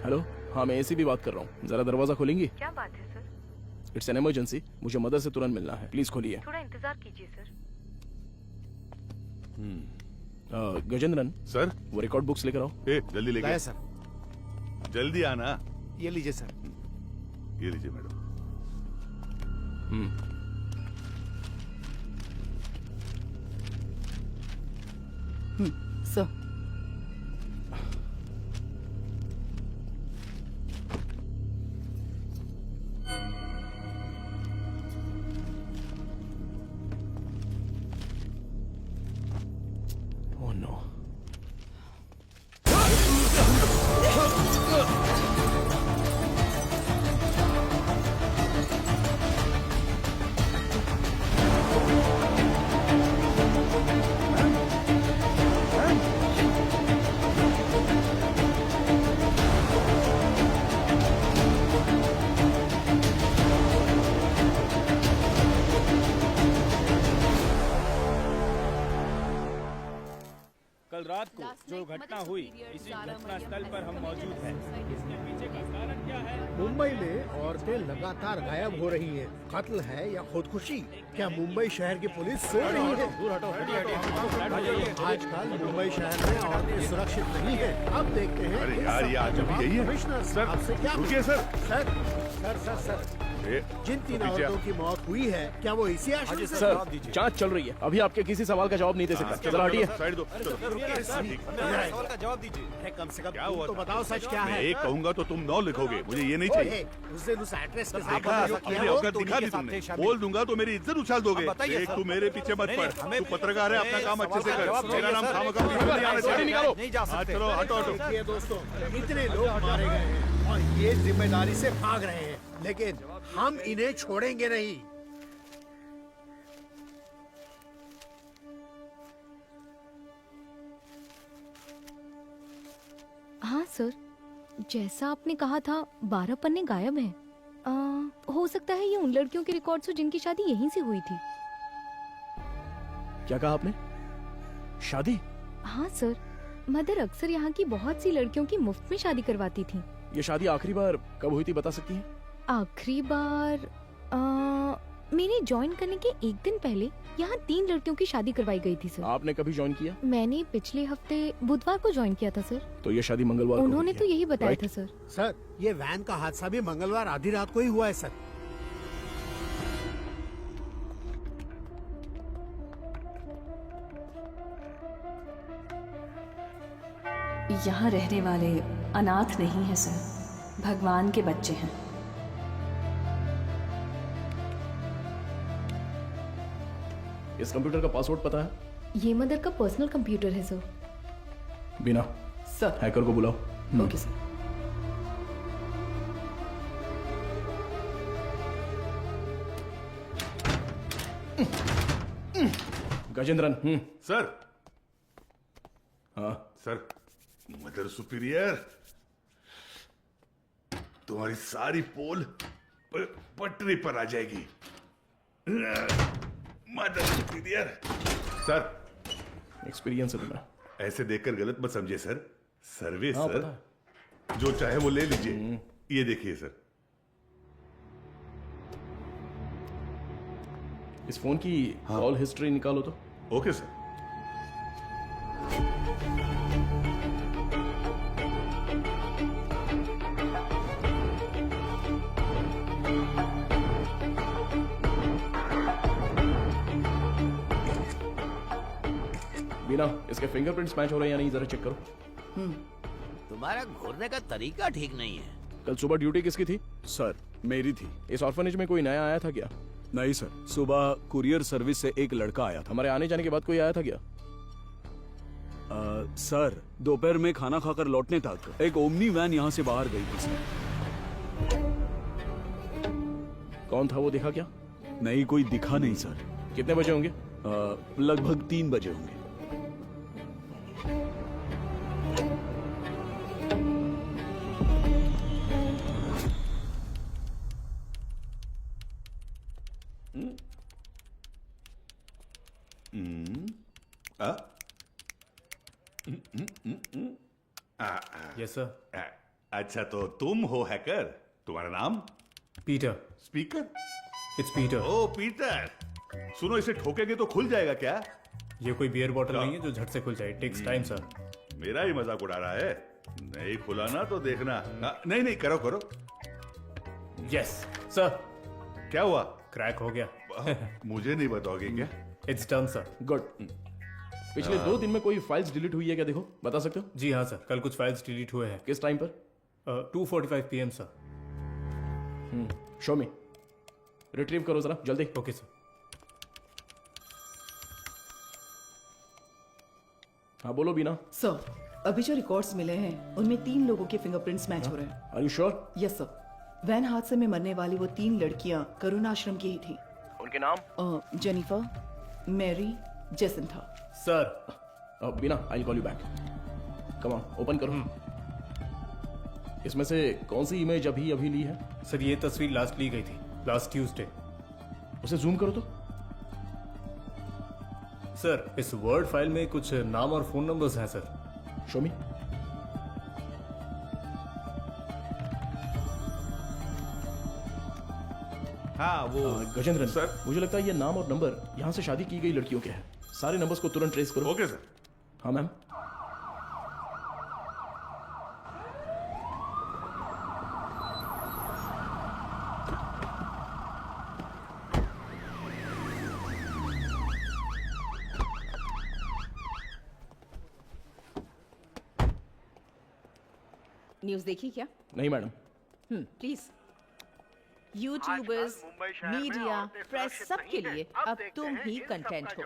हेलो, हाँ मैं एसी भी बात कर रहा हूँ, जरा दरवाजा खोलेंगी? क्या बात है सर? इट्स एन इमरजेंसी, मुझे मदर से तुरंत मिलना है, प्लीज खोलिए। थोड़ा इंतजार कीजिए सर। गजेंद्रन सर, वो रिकॉर्ड बुक्स लेकर आओ। जल्दी लेके लाया सर। जल्दी आना। ये लीजिए सर। ये लीजिए मैडम। सर, जो घटना हुई इसी घटना स्थल पर हम मौजूद हैं। इसके पीछे का कारण क्या है? मुंबई में औरतें लगातार गायब हो रही हैं। कत्ल है या खुदकुशी? क्या मुंबई शहर की पुलिस सो रही है? आजकल मुंबई शहर में औरतें सुरक्षित नहीं है। अब देखते हैं अरे यार, ये आज भी यही है। कमिश्नर सर, आपसे क्या रुकिए sir. Sir sir sir sir जिन 3 औरतों की मौत हुई है, क्या वो इसी आश्रम से? सर, जांच चल रही है, अभी आपके किसी सवाल का जवाब नहीं दे सकता। चलो हटिए। साइड दो। सवाल का जवाब दीजिए। कम से कम तुम तो बताओ सच क्या मैं है? एक कहूंगा तो तुम 9 लिखोगे, मुझे ये नहीं चाहिए। उस दिन उस एक्ट्रेस के साथ देखा, जो अपनी किया वो औकात दिखा दी तुमने। बोल दूंगा तो मेरी इज्जत उछाल दोगे। एक तू मेरे पीछे मत पड़। तू पत्रकार है, अपना काम अच्छे से कर। मेरा नाम खामखा नहीं आना चाहिए। हाँ, चलो हटो हटो। देखिए दोस्तों, इतने लोग मारे गए हैं और ये जिम्मेदारी से भाग रहे हैं, लेकिन हम इन्हें छोड़ेंगे नहीं। हाँ सर, जैसा आपने कहा था 12 पन्ने गायब हैं। हो सकता है ये उन लड़कियों के रिकॉर्ड्स हो जिनकी शादी यहीं से हुई थी। क्या कहा आपने? शादी? हाँ सर, मदर अक्सर यहाँ की बहुत सी लड़कियों की मुफ्त में शादी करवाती थी। ये शादी आखिरी बार कब हुई थी बता सकती हैं? आखिरी बार मैंने ज्वाइन करने के एक दिन पहले यहाँ 3 लड़कियों की शादी करवाई गई थी सर। आपने कभी ज्वाइन किया? मैंने पिछले हफ्ते बुधवार को ज्वाइन किया था सर। तो ये शादी मंगलवार को उन्होंने हुई तो है। यही बताया राइट? था सर। सर, ये वैन का हादसा भी मंगलवार आधी रात को ही हुआ है सर। यहाँ रहने वाले अनाथ नहीं है सर, भगवान के बच्चे हैं। इस कंप्यूटर का पासवर्ड पता है? ये मदर का पर्सनल कंप्यूटर है सर। बिना सर। हैकर को बुलाओ। Okay sir. गजेंद्रन। सर। हाँ सर, मदर सुपीरियर, तुम्हारी सारी पोल पटरी पर आ जाएगी। Mother superior. सर, एक्सपीरियंस है तुम्हें। ऐसे देखकर गलत मत समझिए सर। सर्विस हाँ, सर, पता जो चाहे वो ले लीजिए। ये देखिए सर। इस फोन की कॉल हिस्ट्री निकालो तो। Okay sir. बिना इसके फिंगरप्रिंट्स मैच हो रहे हैं या नहीं, जरा चेक करो। तुम्हारा घूरने का तरीका ठीक नहीं है। कल सुबह ड्यूटी किसकी थी? सर, मेरी थी। इस ऑर्फनेज में कोई नया आया था क्या? नहीं सर, सुबह कुरियर सर्विस से एक लड़का आया था। हमारे आने जाने के बाद कोई आया था क्या? सर, दोपहर में खाना खाकर लौटने तक एक ओमनी वैन यहाँ से बाहर गई थी सर। कौन था वो, देखा क्या? नहीं, कोई दिखा नहीं सर। कितने बजे होंगे? लगभग 3 बजे होंगे। Yes sir. अच्छा, तो तुम हो हैकर। तुम्हारा नाम? Peter. Speaker? It's Peter. Oh Peter, सुनो, इसे ठोकेंगे तो खुल जाएगा क्या? ये कोई बियर बॉटल नहीं है जो झट से खुल जाए। Takes time sir. मेरा ही मजाक उड़ा रहा है। नहीं खुला ना तो देखना। नहीं नहीं, करो करो। Yes sir. क्या हुआ? क्रैक हो गया। मुझे नहीं बताओगे क्या? It's done sir. गुड। पिछले 2 दिन में कोई फाइल्स डिलीट हुई है क्या, देखो, बता सकते हो? जी हाँ सर, कल कुछ फाइल्स डिलीट हुए हैं। किस टाइम पर? 2:45 PM सर। शो मी। रिट्रीव करो जरा जल्दी। Okay sir. हाँ बोलो बीना। सर, अभी जो रिकॉर्ड्स मिले हैं उनमें 3 लोगों के फिंगरप्रिंट्स मैच हो रहे हैं। Are you sure? Yes sir. Van हादसे में मरने वाली वो 3 लड़कियां करुण आश्रम की ही थी। उनके नाम? Jennifer, Mary, Jacintha. Sir. Beena, I call you back. Come on, open करो। इसमें से कौन सी इमेज अभी ली है? सर, ये तस्वीर लास्ट ली गई थी, लास्ट ट्यूसडे। उसे जूम करो तो। सर, इस वर्ड फाइल में कुछ नाम और फोन नंबर्स हैं सर। शो मी। हाँ वो गजेंद्रन सर, मुझे लगता है ये नाम और नंबर यहाँ से शादी की गई लड़कियों के हैं। सारे नंबर्स को तुरंत ट्रेस करो। Okay sir. हाँ मैम। न्यूज देखी क्या? नहीं madam. Please. YouTubers, media, press सबके लिए अब तुम ही कंटेंट हो।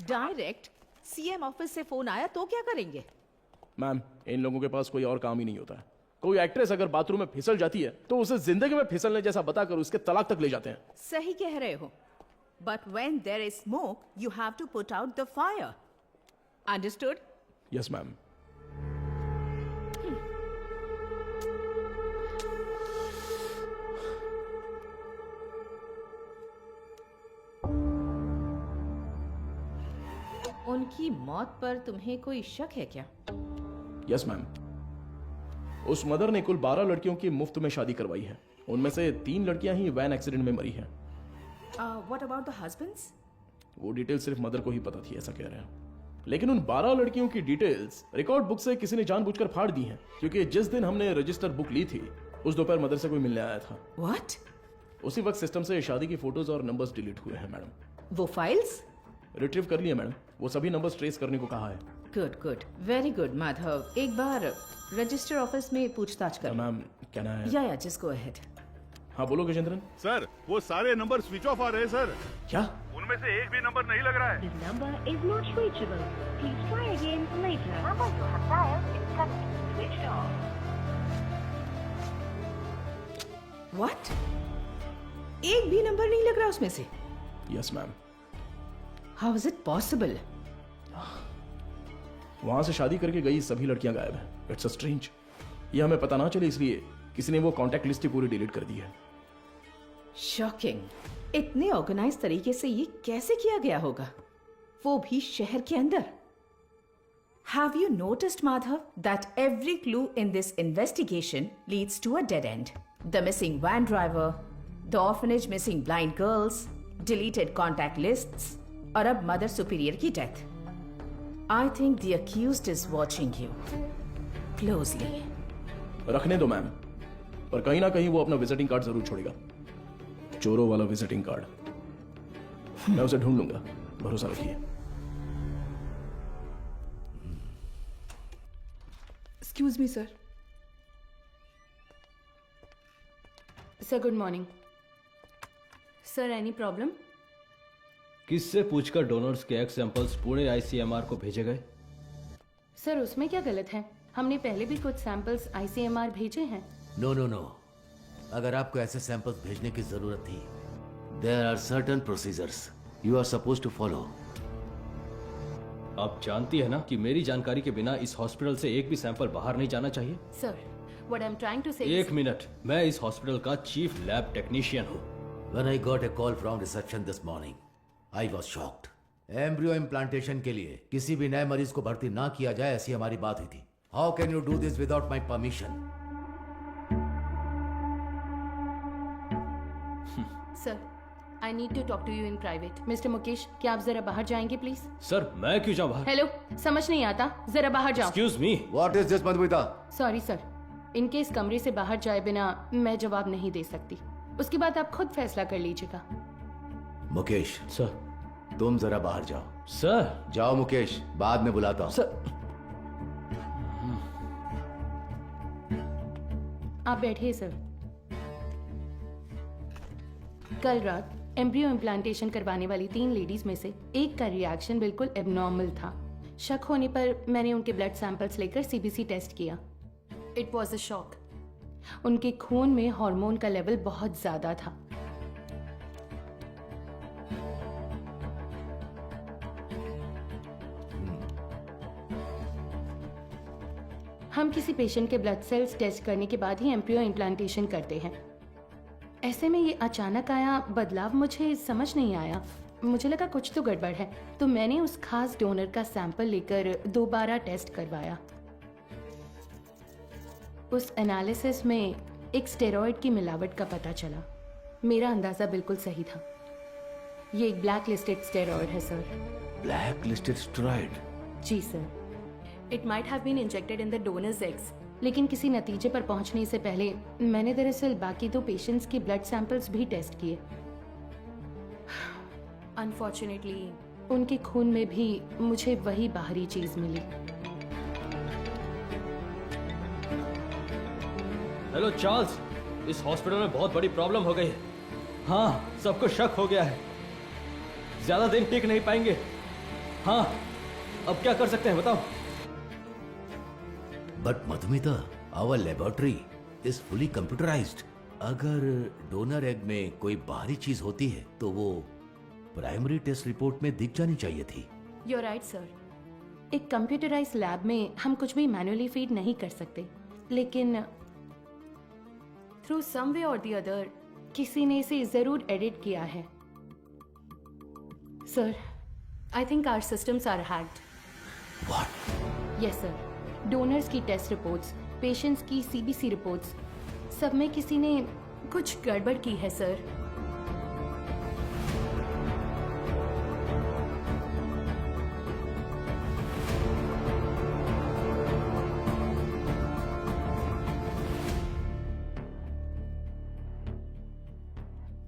डायरेक्ट सीएम ऑफिस से फोन आया तो क्या करेंगे? मैम, इन लोगों के पास कोई और काम ही नहीं होता है। कोई एक्ट्रेस अगर बाथरूम में फिसल जाती है तो उसे जिंदगी में फिसलने जैसा बताकर उसके तलाक तक ले जाते हैं। सही कह रहे हो, but when there is smoke you have to put out the fire. Understood? Yes ma'am. उनकी मौत पर तुम्हें कोई शक है क्या? Yes ma'am. उस मदर ने कुल 12 लड़कियों की मुफ्त में शादी करवाई है। उनमें से 3 लड़कियां ही वैन एक्सीडेंट में मरी हैं। What about the husbands? वो डिटेल सिर्फ मदर को ही पता थी, ऐसा कह रहे हैं। लेकिन उन 12 लड़कियों की डिटेल्स रिकॉर्ड बुक से किसी ने जानबूझकर फाड़ दी हैं, क्योंकि जिस दिन हमने रजिस्टर बुक ली थी उस दोपहर मदर से कोई मिलने आया था। व्हाट? उसी वक्त सिस्टम से शादी की फोटोज और नंबर्स डिलीट हुए हैं मैडम। वो फाइल्स रिट्रीव कर लिए मैडम। वो सभी नंबर्स ट्रेस करने को कहा है। Good good, very good Madhav. एक बार रजिस्टर ऑफिस में पूछताछ कर। मैम कहना है। या जस्ट गो अहेड। हाँ बोलो गजेंद्रन। सर वो सारे नंबर स्विच ऑफ आ रहे हैं सर। क्या? उनमें से एक भी नंबर नहीं लग रहा है। The number is not reachable. Please try again later. Number you have dialed is currently switched off. What? एक भी नंबर नहीं लग रहा उसमें से? Yes ma'am. How is it possible? वहां से शादी करके गई सभी लड़कियां गायब हैं। It's a strange. ये हमें पता ना चले इसलिए किसी ने वो कांटेक्ट लिस्ट ही पूरी डिलीट कर दी है। शॉकिंग। इतने ऑर्गेनाइज तरीके से ये कैसे किया गया होगा, वो भी शहर के अंदर? Have you noticed, Madhav, that every clue in this investigation leads to a dead end? The missing van driver, the orphanage missing blind girls, deleted contact lists, और अब मदर सुपीरियर की death. I think the accused is watching you closely. रखने दो मैम, पर कहीं ना कहीं वो अपना विजिटिंग कार्ड जरूर छोड़ेगा। चोरों वाला विजिटिंग कार्ड। मैं उसे ढूंढ लूंगा, भरोसा रखिए। Excuse me sir. Sir good morning. Sir any problem? किससे पूछकर डोनर्स के एग सैंपल्स पुणे आईसीएमआर को भेजे गए? सर उसमें क्या गलत है? हमने पहले भी कुछ सैंपल्स आईसीएमआर भेजे हैं। नो नो नो, अगर आपको ऐसे सैंपल्स भेजने की जरूरत थी, there are certain procedures you are supposed to follow. आप जानती है ना कि मेरी जानकारी के बिना इस हॉस्पिटल से एक भी सैंपल बाहर नहीं जाना चाहिए। Sir what I am trying to say एक मिनट, मैं इस हॉस्पिटल का चीफ लैब टेक्नीशियन हूँ। When I got a call from reception this morning, I was shocked. Embryo implantation के लिए किसी भी नए मरीज को भर्ती ना किया जाए, ऐसी हमारी बात हुई थी। How can you do this without my permission? Sir I need to talk to you in private. Mister Mukesh, क्या आप जरा बाहर जाएंगे प्लीज? सर मैं क्यों जाऊं बाहर? हेलो, समझ नहीं आता, जरा बाहर जाओ। Excuse me, what is this Madhumita? Sorry sir, इनके इस कमरे से बाहर जाए बिना मैं जवाब नहीं दे सकती। उसके बाद आप खुद फैसला कर लीजिएगा। मुकेश सर, तुम जरा बाहर जाओ। सर जाओ मुकेश, बाद में बुलाता हूं। सर आप बैठिए सर। कल रात एम्ब्रियो इम्प्लांटेशन करवाने वाली 3 लेडीज में से एक का रिएक्शन बिल्कुल एबनॉर्मल था। शक होने पर मैंने उनके ब्लड सैंपल्स लेकर सीबीसी टेस्ट किया। It was a shock. उनके खून में हार्मोन का लेवल बहुत ज्यादा था। हम किसी पेशेंट के ब्लड सेल्स टेस्ट करने के बाद ही एम्ब्रियो इम्प्लांटेशन करते हैं। ऐसे में ये अचानक आया बदलाव मुझे समझ नहीं आया। मुझे लगा कुछ तो गड़बड़ है, तो मैंने उस खास डोनर का सैंपल लेकर दोबारा टेस्ट करवाया। उस एनालिसिस में एक स्टेरॉइड की मिलावट का पता चला। मेरा अंदाजा बिल्कुल सही था। ये एक ब्लैक लिस्टेड स्टेरॉइड है सर। Black listed steroid? जी sir. It might have been injected in the donors eggs. लेकिन किसी नतीजे पर पहुंचने से पहले मैंने दरअसल बाकी 2 पेशेंट्स के ब्लड सैंपल्स भी टेस्ट किए। अनफॉर्चुनेटली उनके खून में भी मुझे वही बाहरी चीज मिली। हेलो चार्ल्स, इस हॉस्पिटल में बहुत बड़ी प्रॉब्लम हो गई है। हाँ, सबको शक हो गया है। ज्यादा दिन टिक नहीं पाएंगे। हाँ, अब क्या कर सकते हैं बताओ? But Madhumita, our laboratory is fully computerised. अगर डोनर एग में कोई बाहरी चीज होती है तो वो प्राइमरी टेस्ट रिपोर्ट में दिख जानी चाहिए थी। You are right sir. एक कंप्यूटराइज्ड लैब में हम कुछ भी मैन्युअली फीड नहीं कर सकते, लेकिन थ्रू सम वे और द अदर किसी ने इसे जरूर एडिट किया है। Sir, I think our systems are hacked. Yes sir. Donors की टेस्ट रिपोर्ट्स, पेशेंट्स की सीबीसी रिपोर्ट्स, सब में किसी ने कुछ गड़बड़ की है सर।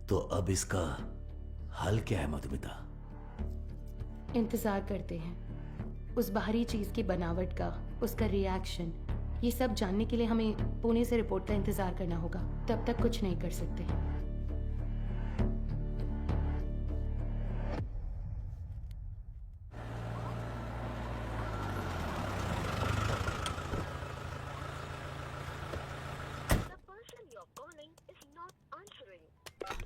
तो अब इसका हल क्या है मधुमिता? इंतजार करते हैं। उस बाहरी चीज की बनावट का, उसका रिएक्शन, ये सब जानने के लिए हमें पुणे से रिपोर्ट का इंतजार करना होगा। तब तक कुछ नहीं कर सकते।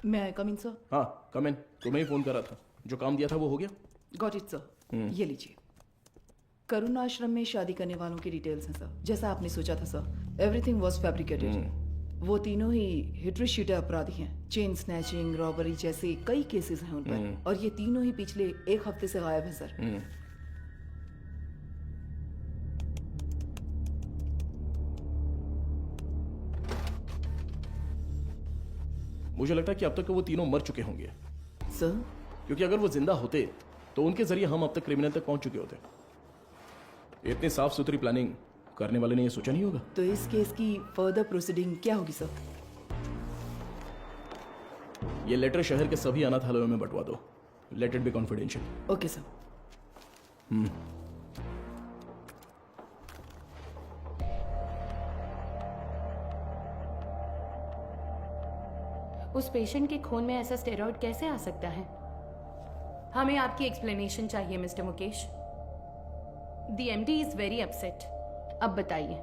मैं आई कम इन सर? हाँ, कम इन। तुम्हें ही फोन करा था। जो काम दिया था वो हो गया? Got it sir. ये लीजिए। करुण आश्रम में शादी करने वालों की डिटेल्स हैं सर, जैसा आपने सोचा था सर। Everything was fabricated. वो तीनों ही हिट्रीशीटे अपराधी हैं। चेन स्नैचिंग, रॉबरी जैसे कई केसेस हैं उन पर, और ये तीनों ही पिछले 1 हफ्ते से गायब हैं सर। मुझे लगता है कि अब तक वो तीनों मर चुके होंगे सर, क्योंकि अगर वो जिंदा होते तो उनके जरिए हम अब तक क्रिमिनल तक पहुंच चुके होते। इतनी साफ सुथरी प्लानिंग करने वाले ने ये सोचा नहीं होगा। तो इस केस की फर्दर प्रोसीडिंग क्या होगी सर? ये लेटर शहर के सभी अनाथालयों में बंटवा दो। Let it be confidential. Okay sir. उस पेशेंट के खून में ऐसा स्टेरॉइड कैसे आ सकता है? हमें आपकी एक्सप्लेनेशन चाहिए mister Mukesh. The MD is very upset. अब बताइए,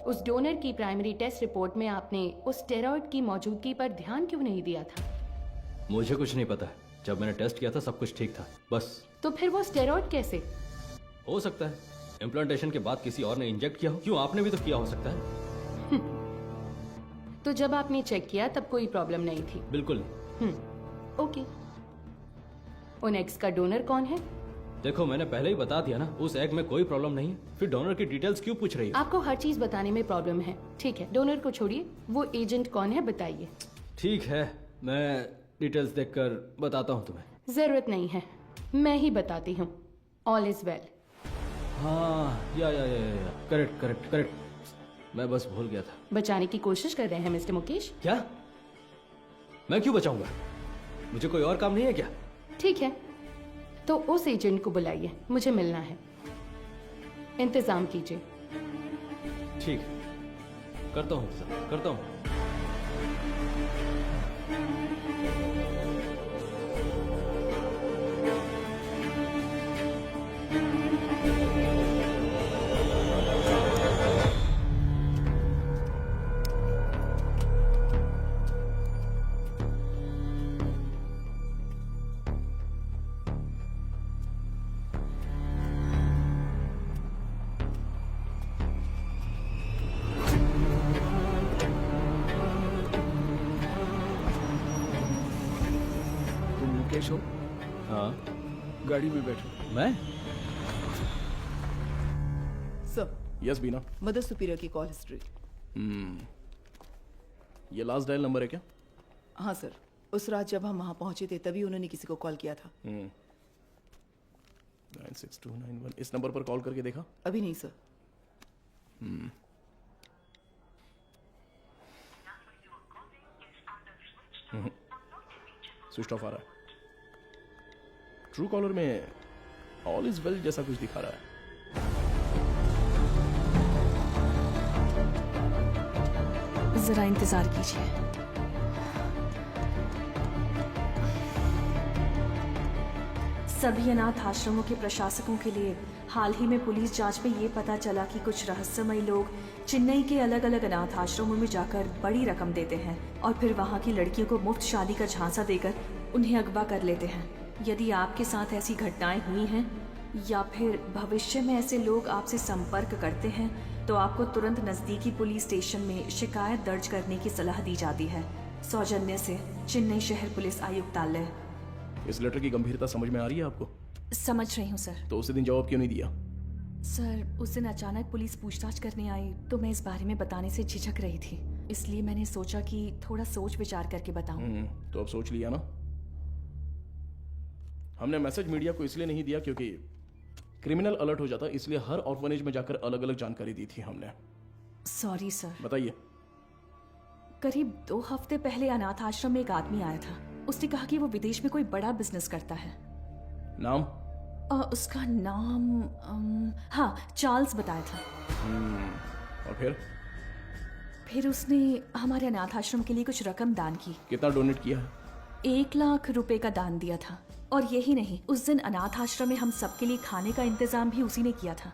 उस डोनर की प्राइमरी टेस्ट रिपोर्ट में आपने उस स्टेरॉइड की मौजूदगी पर ध्यान क्यों नहीं दिया था? मुझे कुछ नहीं पता। जब मैंने टेस्ट किया था सब कुछ ठीक था, बस। तो फिर वो स्टेरॉइड कैसे? हो सकता है इम्प्लांटेशन के बाद किसी और ने इंजेक्ट किया हो। क्यों, आपने भी तो किया हो सकता है। तो जब आपने चेक किया तब कोई प्रॉब्लम नहीं थी? बिल्कुल। ओके। उन एग्स का डोनर कौन है? देखो, मैंने पहले ही बता दिया ना, उस एग में कोई प्रॉब्लम नहीं है। फिर डोनर की डिटेल्स क्यों पूछ रही है? आपको हर चीज बताने में प्रॉब्लम है। ठीक है, डोनर को छोड़िए, वो एजेंट कौन है बताइए। ठीक है, मैं डिटेल्स देखकर बताता हूँ तुम्हें। जरूरत नहीं है, मैं ही बताती हूँ। All is well. हाँ, या करेक्ट करेक्ट करेक्ट। मैं बस भूल गया था। बचाने की कोशिश कर रहे हैं मिस्टर मुकेश? क्या? मैं क्यों बचाऊंगा? मुझे कोई और काम नहीं है क्या? ठीक है, तो उस एजेंट को बुलाइए, मुझे मिलना है। इंतजाम कीजिए। ठीक, करता हूँ इंतजाम, करता हूँ। मुकेश हो? हाँ गाड़ी में बैठो। मैं? सर, यस बीना। मदर सुपीरियर की कॉल हिस्ट्री। ये लास्ट डायल नंबर है क्या? हाँ सर, उस रात जब हम वहाँ पहुंचे थे तभी उन्होंने किसी को कॉल किया था। 96291 इस नंबर पर कॉल करके देखा? अभी नहीं सर। स्विच ऑफ आ रहा है। ट्रू कॉलर में ऑल इज वेल जैसा कुछ दिखा रहा है। जरा इंतजार कीजिए। सभी अनाथ आश्रमों के प्रशासकों के लिए हाल ही में पुलिस जांच में ये पता चला कि कुछ रहस्यमयी लोग चेन्नई के अलग अलग अनाथ आश्रमों में जाकर बड़ी रकम देते हैं और फिर वहाँ की लड़कियों को मुफ्त शादी का झांसा देकर उन्हें अगवा कर लेते हैं। यदि आपके साथ ऐसी घटनाएं हुई हैं या फिर भविष्य में ऐसे लोग आपसे संपर्क करते हैं तो आपको तुरंत नजदीकी पुलिस स्टेशन में शिकायत दर्ज करने की सलाह दी जाती है। सौजन्य से चेन्नई शहर पुलिस आयुक्तालय। इस लेटर की गंभीरता समझ में आ रही है आपको? समझ रही हूँ सर। तो उसी दिन जवाब क्यों नहीं दिया? सर, उस दिन अचानक पुलिस पूछताछ करने आई तो मैं इस बारे में बताने से झिझक रही थी, इसलिए मैंने सोचा कि थोड़ा सोच विचार करके बताऊं। तो अब सोच लिया ना? हमने मैसेज मीडिया को इसलिए नहीं दिया क्योंकि क्रिमिनल अलर्ट हो जाता, इसलिए हर ऑर्फनेज में जाकर अलग अलग जानकारी दी थी हमने। Sorry sir. बताइए। करीब 2 हफ्ते पहले अनाथ आश्रम में एक आदमी आया था। उसने कहा कि वो विदेश में कोई बड़ा बिजनेस करता है। नाम? उसका नाम हाँ, चार्ल्स बताया था। और फिर उसने हमारे अनाथ आश्रम के लिए कुछ रकम दान की। कितना डोनेट किया है? 1 लाख रुपए का दान दिया था। और यही नहीं, उस दिन अनाथ आश्रम में हम सबके लिए खाने का इंतजाम भी उसी ने किया था।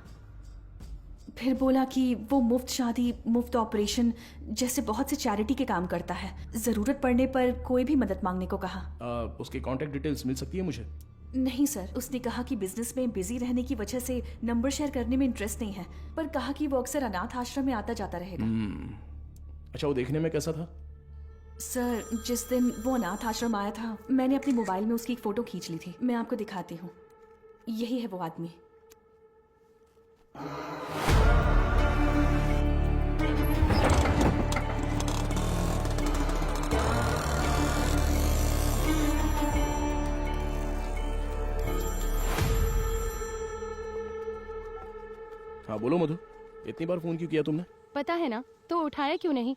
फिर बोला कि वो मुफ्त शादी, मुफ्त ऑपरेशन जैसे बहुत से चैरिटी के काम करता है। जरूरत पड़ने पर कोई भी मदद मांगने को कहा। उसकी कांटेक्ट डिटेल्स मिल सकती है मुझे? नहीं सर, उसने कहा कि बिजनेस में बिजी रहने की वजह से नंबर शेयर करने में इंटरेस्ट नहीं है, पर कहा कि वो अक्सर अनाथ आश्रम में आता जाता रहेगा। अच्छा, वो देखने में कैसा था? सर, जिस दिन वो अनाथ आश्रम आया था मैंने अपने मोबाइल में उसकी एक फोटो खींच ली थी। मैं आपको दिखाती हूँ। यही है वो आदमी। हाँ बोलो मधु, इतनी बार फोन क्यों किया तुमने? पता है ना, तो उठाया क्यों नहीं?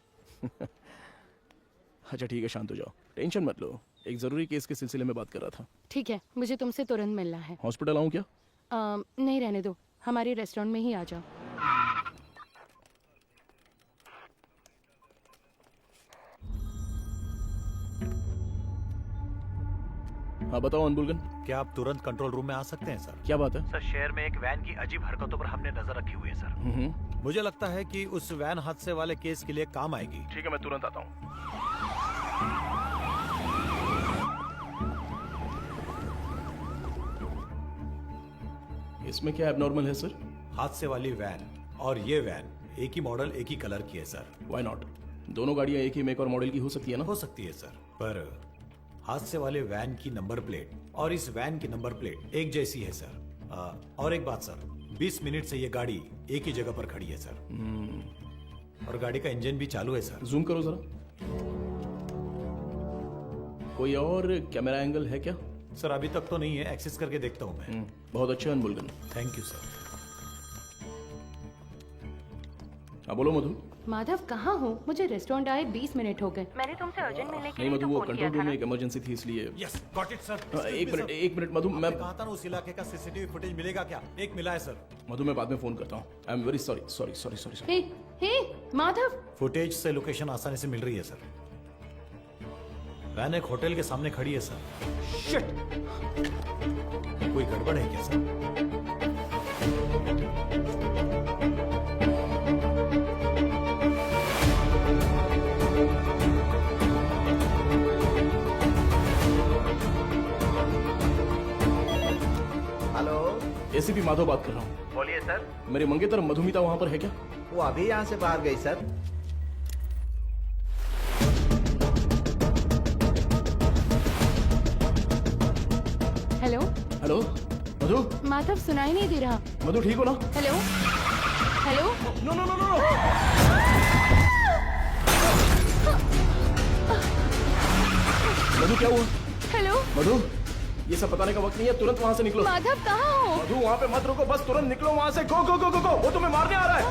अच्छा ठीक है, शांत हो जाओ, टेंशन मत लो। एक जरूरी केस के सिलसिले में बात कर रहा था। ठीक है, मुझे तुमसे तुरंत मिलना है। हॉस्पिटल आऊँ क्या? नहीं, रहने दो, हमारे रेस्टोरेंट में ही आ जाओ। हाँ बताओ अनबुलगन। क्या आप तुरंत कंट्रोल रूम में आ सकते हैं सर? क्या बात है? सर, शहर में एक वैन की अजीब हरकतों पर हमने नजर रखी हुई है सर। मुझे लगता है कि उस वैन हादसे वाले केस के लिए काम आएगी। ठीक है, मैं तुरंत आता हूँ। इसमें क्या एबनॉर्मल है सर? हादसे वाली वैन और ये वैन एक ही मॉडल, एक ही कलर की है सर। Why not? दोनों गाड़ियां एक ही मेक और मॉडल की हो सकती है ना? हो सकती है सर, पर हादसे वाले वैन की नंबर प्लेट और इस वैन की नंबर प्लेट एक जैसी है सर। और एक बात सर, 20 मिनट से ये गाड़ी एक ही जगह पर खड़ी है सर। और गाड़ी का इंजन भी चालू है सर। जूम करो जरा। कोई और कैमरा एंगल है क्या? सर अभी तक तो नहीं है, एक्सेस करके देखता हूँ मैं। बहुत अच्छा अनबुलगन। Thank you sir. हाँ बोलो मधु। माधव कहाँ हो? मुझे रेस्टोरेंट आए 20 मिनट हो गए। मैंने तुमसे अर्जेंट मिलने के नहीं लिए मधु, तो वो फोन किया कंट्रोल था रूम ना। में एक इमरजेंसी थी इसलिए। Yes, got it sir. एक मिनट मधु, मैं कहा था ना उस इलाके का सीसीटीवी फुटेज मिलेगा क्या? एक मिला है सर। मधु मैं बाद में फोन करता हूँ। I am very sorry. Hey Madhav. Footage से लोकेशन आसानी से मिल रही है सर। वैन एक होटल के सामने खड़ी है सर। शिट! कोई गड़बड़ है क्या सर? हेलो, एसीपी माधव बात कर रहा हूँ। बोलिए सर। मेरी मंगेतर मधुमिता वहाँ पर है क्या? वो अभी यहाँ से बाहर गई sir. Hello hello Madhu. Madhav, सुनाई नहीं दे रहा। मधु ठीक हो ना? Hello hello. No no no no. Madhu क्या हुआ? हेलो मधु, ये सब बताने का वक्त नहीं है, तुरंत वहाँ से निकलो। माधव कहाँ हो? मधु वहाँ पे मत रुको, बस तुरंत निकलो वहाँ से। गो गो गो गो गो, वो तुम्हें मारने आ रहा है।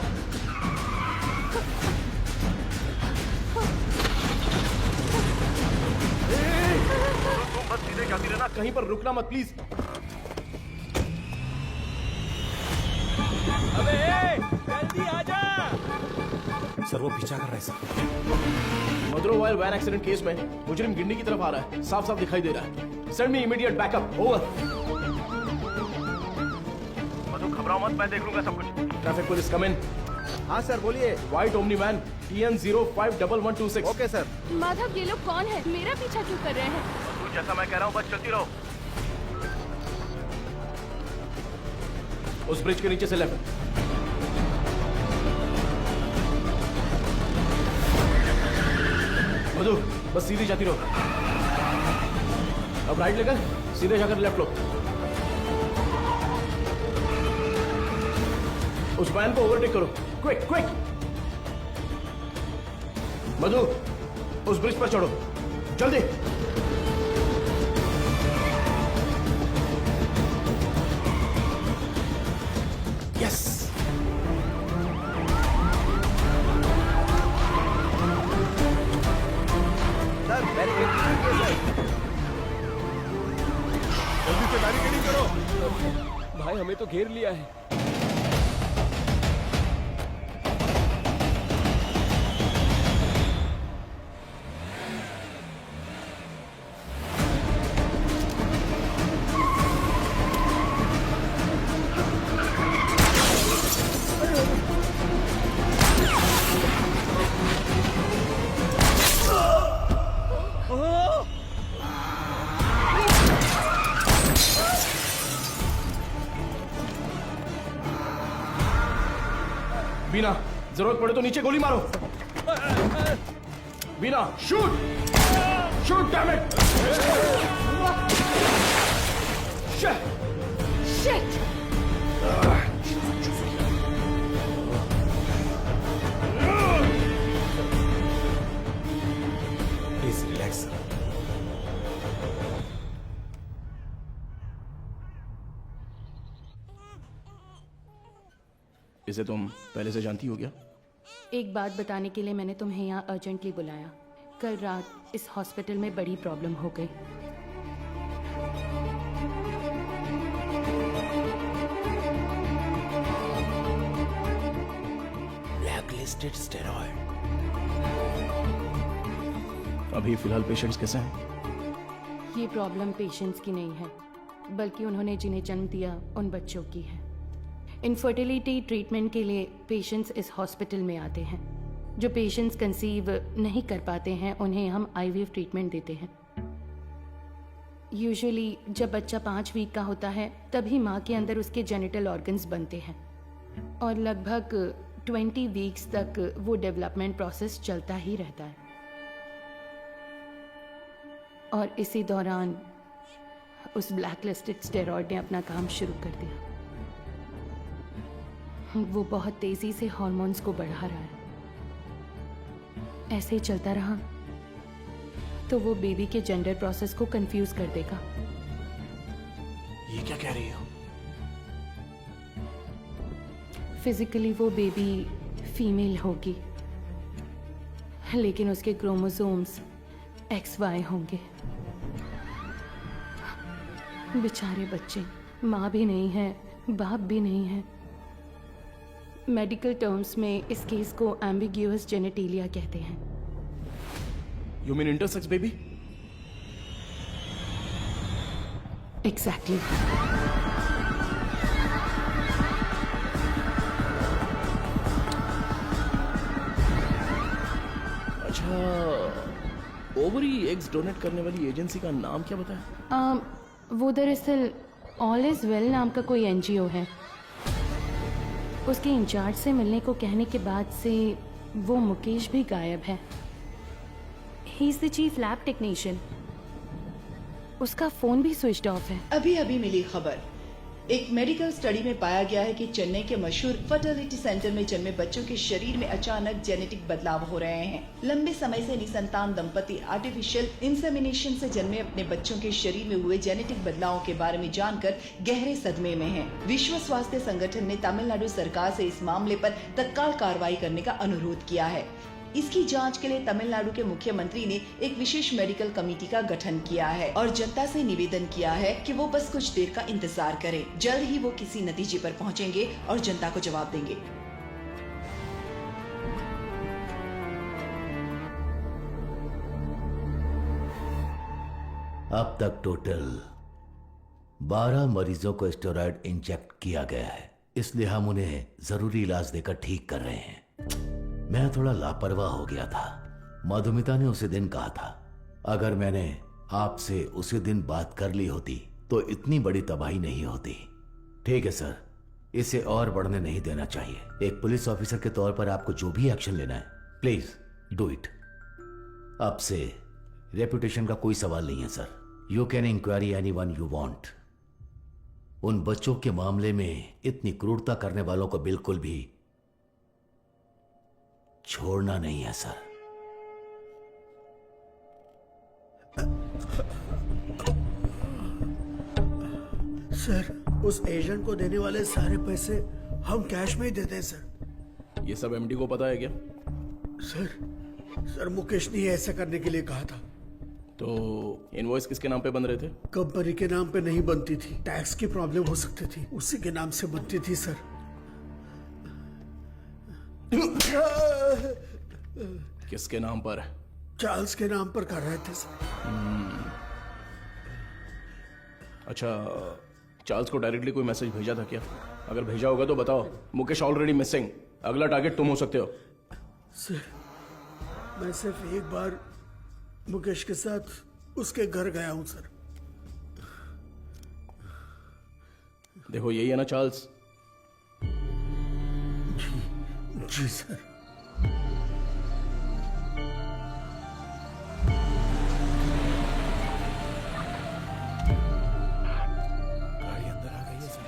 तुम बस सीधे जाती रहना, कहीं पर रुकना मत प्लीज। अबे जल्दी आजा। सर वो पीछा कर रहा है सर। मदुरवाइल वैन एक्सीडेंट केस में मुजरिम गिंडी की तरफ आ रहा है, साफ साफ दिखाई दे रहा है। Send me immediate backup. Over. Madhu घबराओ मत, मैं देख लूंगा सब कुछ। Traffic police come in. हाँ सर बोलिए। White Omni van TN051126। Okay sir. Madhav, ये लोग कौन है? मेरा पीछा क्यों कर रहे हैं? तू जैसा मैं कह रहा हूँ बस चलती रहो। उस ब्रिज के नीचे से लेफ्ट। मधु बस सीधी जाती रहो। अब राइट लेकर सीधे जाकर लेफ्ट लो। उस वैन को ओवरटेक करो, क्विक क्विक। मधु उस ब्रिज पर चढ़ो, जल्दी। यस। सर जल्दी से बैरिकेडिंग करो। भाई हमें तो घेर लिया है। बीना, जरूरत पड़े तो नीचे गोली मारो। Beena, shoot shoot damn it. Shit. Please relax sir. इसे तुम पहले से जानती हो क्या? एक बात बताने के लिए मैंने तुम्हें यहाँ अर्जेंटली बुलाया। कल रात इस हॉस्पिटल में बड़ी प्रॉब्लम हो गई। Blacklisted steroid. अभी फिलहाल पेशेंट्स कैसे हैं? ये प्रॉब्लम पेशेंट्स की नहीं है, बल्कि उन्होंने जिन्हें जन्म दिया उन बच्चों की है। इनफर्टिलिटी ट्रीटमेंट के लिए पेशेंट्स इस हॉस्पिटल में आते हैं। जो पेशेंट्स कंसीव नहीं कर पाते हैं उन्हें हम IVF ट्रीटमेंट देते हैं। यूजुअली जब बच्चा 5 वीक का होता है तभी माँ के अंदर उसके जेनिटल ऑर्गन्स बनते हैं और लगभग 20 वीक्स तक वो डेवलपमेंट प्रोसेस चलता ही रहता है। और इसी दौरान उस ब्लैकलिस्टेड स्टेरॉइड ने अपना काम शुरू कर दिया। वो बहुत तेजी से हार्मोन्स को बढ़ा रहा है। ऐसे ही चलता रहा तो वो बेबी के जेंडर प्रोसेस को कंफ्यूज कर देगा। ये क्या कह रही हो? फिजिकली वो बेबी फीमेल होगी, लेकिन उसके क्रोमोसोम्स XY होंगे। बेचारे बच्चे, माँ भी नहीं है, बाप भी नहीं है। मेडिकल टर्म्स में इस केस को एम्बिग्यूअस जेनेटिलिया कहते हैं। You mean intersex baby? Exactly. अच्छा, ओवरी एग्स डोनेट करने वाली एजेंसी का नाम क्या बताया? वो दरअसल ऑल इज वेल नाम का कोई NGO है। उसके इंचार्ज से मिलने को कहने के बाद से वो मुकेश भी गायब है। ही is the chief lab technician. उसका फोन भी स्विच ऑफ है। अभी अभी मिली खबर, एक मेडिकल स्टडी में पाया गया है कि चेन्नई के मशहूर फर्टिलिटी सेंटर में जन्मे बच्चों के शरीर में अचानक जेनेटिक बदलाव हो रहे हैं। लंबे समय से निसंतान दंपति आर्टिफिशियल इंसेमिनेशन से जन्मे अपने बच्चों के शरीर में हुए जेनेटिक बदलावों के बारे में जानकर गहरे सदमे में हैं। विश्व स्वास्थ्य संगठन ने तमिलनाडु सरकार से इस मामले पर तत्काल कार्रवाई करने का अनुरोध किया है। इसकी जांच के लिए तमिलनाडु के मुख्यमंत्री ने एक विशेष मेडिकल कमेटी का गठन किया है और जनता से निवेदन किया है कि वो बस कुछ देर का इंतजार करें। जल्द ही वो किसी नतीजे पर पहुंचेंगे और जनता को जवाब देंगे। अब तक टोटल 12 मरीजों को स्टेरॉयड इंजेक्ट किया गया है, इसलिए हम उन्हें जरूरी इलाज देकर ठीक कर रहे हैं। मैं थोड़ा लापरवाह हो गया था। मधुमिता ने उसी दिन कहा था, अगर मैंने आपसे उसी दिन बात कर ली होती तो इतनी बड़ी तबाही नहीं होती। ठीक है सर, इसे और बढ़ने नहीं देना चाहिए। एक पुलिस ऑफिसर के तौर पर आपको जो भी एक्शन लेना है, प्लीज डू इट। अब से रेपुटेशन का कोई सवाल नहीं है sir. You can inquiry anyone you want. उन बच्चों के मामले में इतनी क्रूरता करने वालों को बिल्कुल भी छोड़ना नहीं है सर। सर, उस एजेंट को देने वाले सारे पैसे हम कैश में ही देते हैं सर। ये सब एमडी को पता है क्या? सर मुकेश ने ऐसा करने के लिए कहा था। तो इनवॉइस किसके नाम पे बन रहे थे? कंपनी के नाम पे नहीं बनती थी, टैक्स की प्रॉब्लम हो सकती थी, उसी के नाम से बनती थी सर। किसके नाम पर? चार्ल्स के नाम पर कर रहे थे सर। अच्छा, चार्ल्स को डायरेक्टली कोई मैसेज भेजा था क्या? अगर भेजा होगा तो बताओ। मुकेश ऑलरेडी मिसिंग, अगला टारगेट तुम हो सकते हो। सर, मैं सिर्फ एक बार मुकेश के साथ उसके घर गया हूं सर। देखो यही है ना चार्ल्स? जी सर। गाड़ी अंदर आ गई है सर।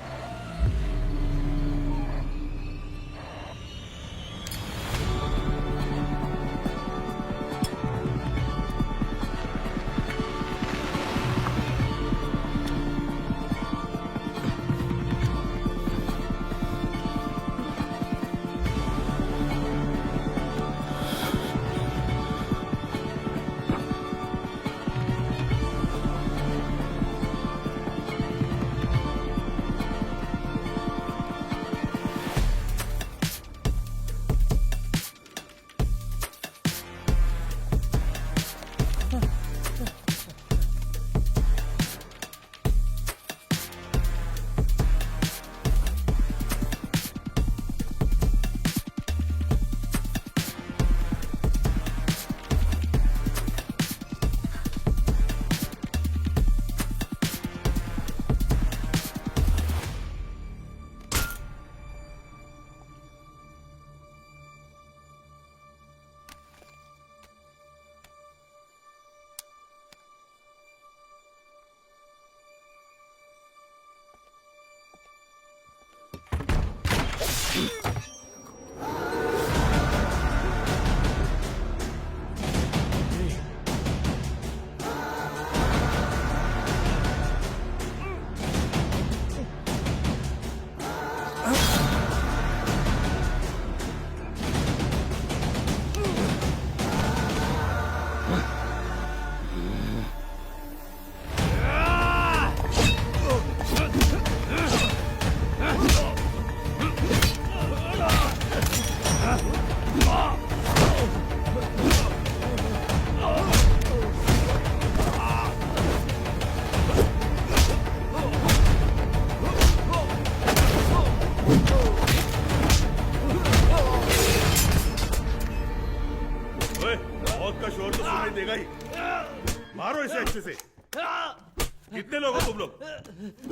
मारो इसे अच्छे से। कितने लोग हो तुम लोग?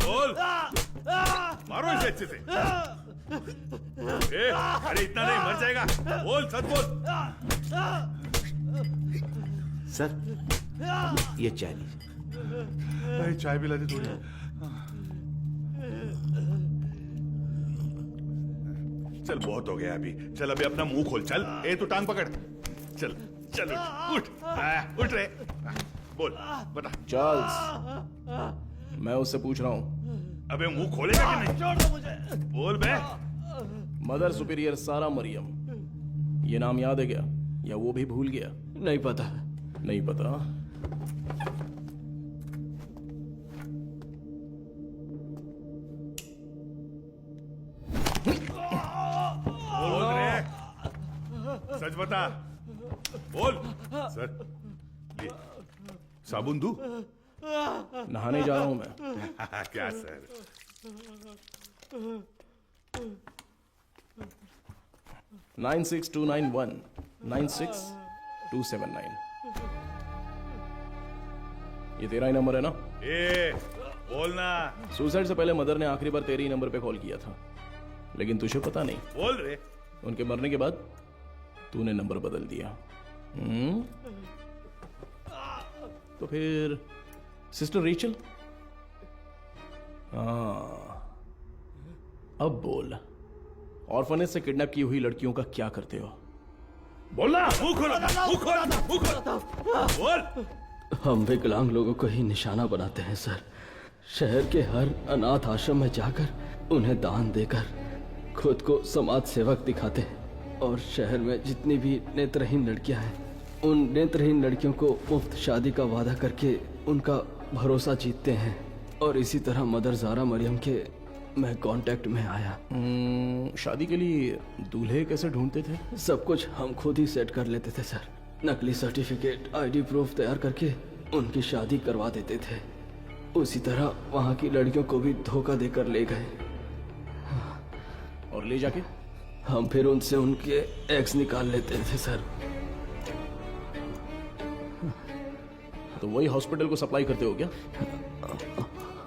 बोल। मारो इसे अच्छे से। अरे इतना नहीं, मर जाएगा। बोल, सच बोल। सर, ये चाय लीजिए। अरे चाय पिला दी थोड़ी। चल बहुत हो गया अभी, चल अभी अपना मुंह खोल, चल। ए तू टांग पकड़, चल चल उठ उठ रे, बोल बता। चार्ल्स, मैं उससे पूछ रहा हूँ। अबे मुंह खोलेगा कि नहीं? छोड़ दो मुझे। बोल बे। मदर सुपीरियर सारा मरियम, ये नाम याद है क्या, या वो भी भूल गया? नहीं पता। नहीं पता? बोल रे, सच बता, बोल। सर ये साबुन दूं? नहाने जा रहा हूं मैं। क्या सर? नाइन 9627 ये तेरा ही नंबर है ना? ए बोलना। सुसाइड से पहले मदर ने आखिरी बार तेरे ही नंबर पे कॉल किया था, लेकिन तुझे पता नहीं। बोल रे। उनके मरने के बाद तूने नंबर बदल दिया। तो फिर सिस्टर रेचल? अब बोल, ऑर्फनेज से किडनैप की हुई लड़कियों का क्या करते हो? बोलना। मुंह खोलो, मुंह खोलो, मुंह खोलो, बोल। हम विकलांग लोगों को ही निशाना बनाते हैं सर। शहर के हर अनाथ आश्रम में जाकर उन्हें दान देकर खुद को समाज सेवक दिखाते हैं, और शहर में जितनी भी नेत्रहीन लड़कियां हैं, उन नेत्रहीन लड़कियों को मुफ्त शादी का वादा करके उनका भरोसा जीतते हैं। और इसी तरह मदर जारा मरियम के मैं कांटेक्ट में आया। शादी के लिए दूल्हे कैसे ढूंढते थे? सब कुछ हम खुद ही सेट कर लेते थे सर। नकली सर्टिफिकेट, आईडी प्रूफ तैयार करके उनकी शादी करवा देते थे। उसी तरह वहाँ की लड़कियों को भी धोखा देकर ले गए। और ले जाके हम फिर उनसे उनके एग्स निकाल लेते थे सर। तो वही हॉस्पिटल को सप्लाई करते हो क्या?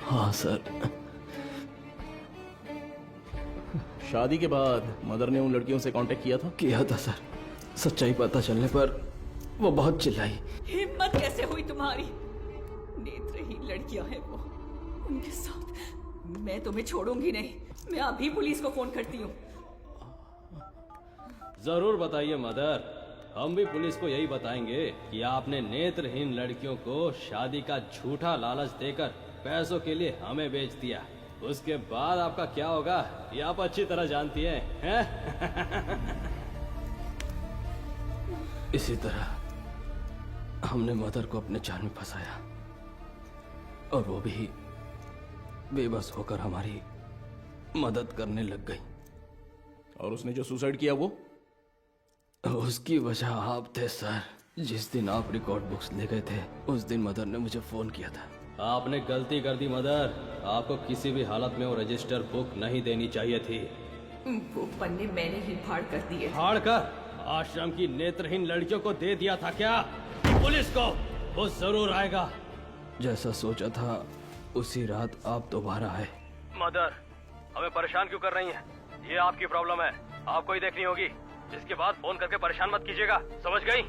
हाँ सर। शादी के बाद मदर ने उन लड़कियों से कांटेक्ट किया था? किया था सर। सच्चाई पता चलने पर वो बहुत चिल्लाई। हिम्मत कैसे हुई तुम्हारी? नेत्रहीन लड़कियां हैं वो, उनके साथ मैं तुम्हें छोड़ूंगी नहीं। मैं अभी पुलिस को फोन करती हूँ। जरूर बताइए मदर, हम भी पुलिस को यही बताएंगे कि आपने नेत्रहीन लड़कियों को शादी का झूठा लालच देकर पैसों के लिए हमें बेच दिया। उसके बाद आपका क्या होगा ये आप अच्छी तरह जानती हैं? इसी तरह हमने मदर को अपने जाल में फंसाया, और वो भी बेबस होकर हमारी मदद करने लग गई। और उसने जो सुसाइड किया वो? उसकी वजह आप थे सर। जिस दिन आप रिकॉर्ड बुक्स ले गए थे, उस दिन मदर ने मुझे फोन किया था। आपने गलती कर दी मदर, आपको किसी भी हालत में वो रजिस्टर बुक नहीं देनी चाहिए थी। वो पन्ने मैंने ही फाड़ कर दिए। फाड़ कर आश्रम की नेत्रहीन लड़कियों को दे दिया था क्या? पुलिस को वो जरूर आएगा। जैसा सोचा था उसी रात आप दोबारा आए। मदर, हमें परेशान क्यों कर रही हैं? ये आपकी प्रॉब्लम है, आपको ही देखनी होगी। इसके बाद फोन करके परेशान मत कीजिएगा, समझ गई?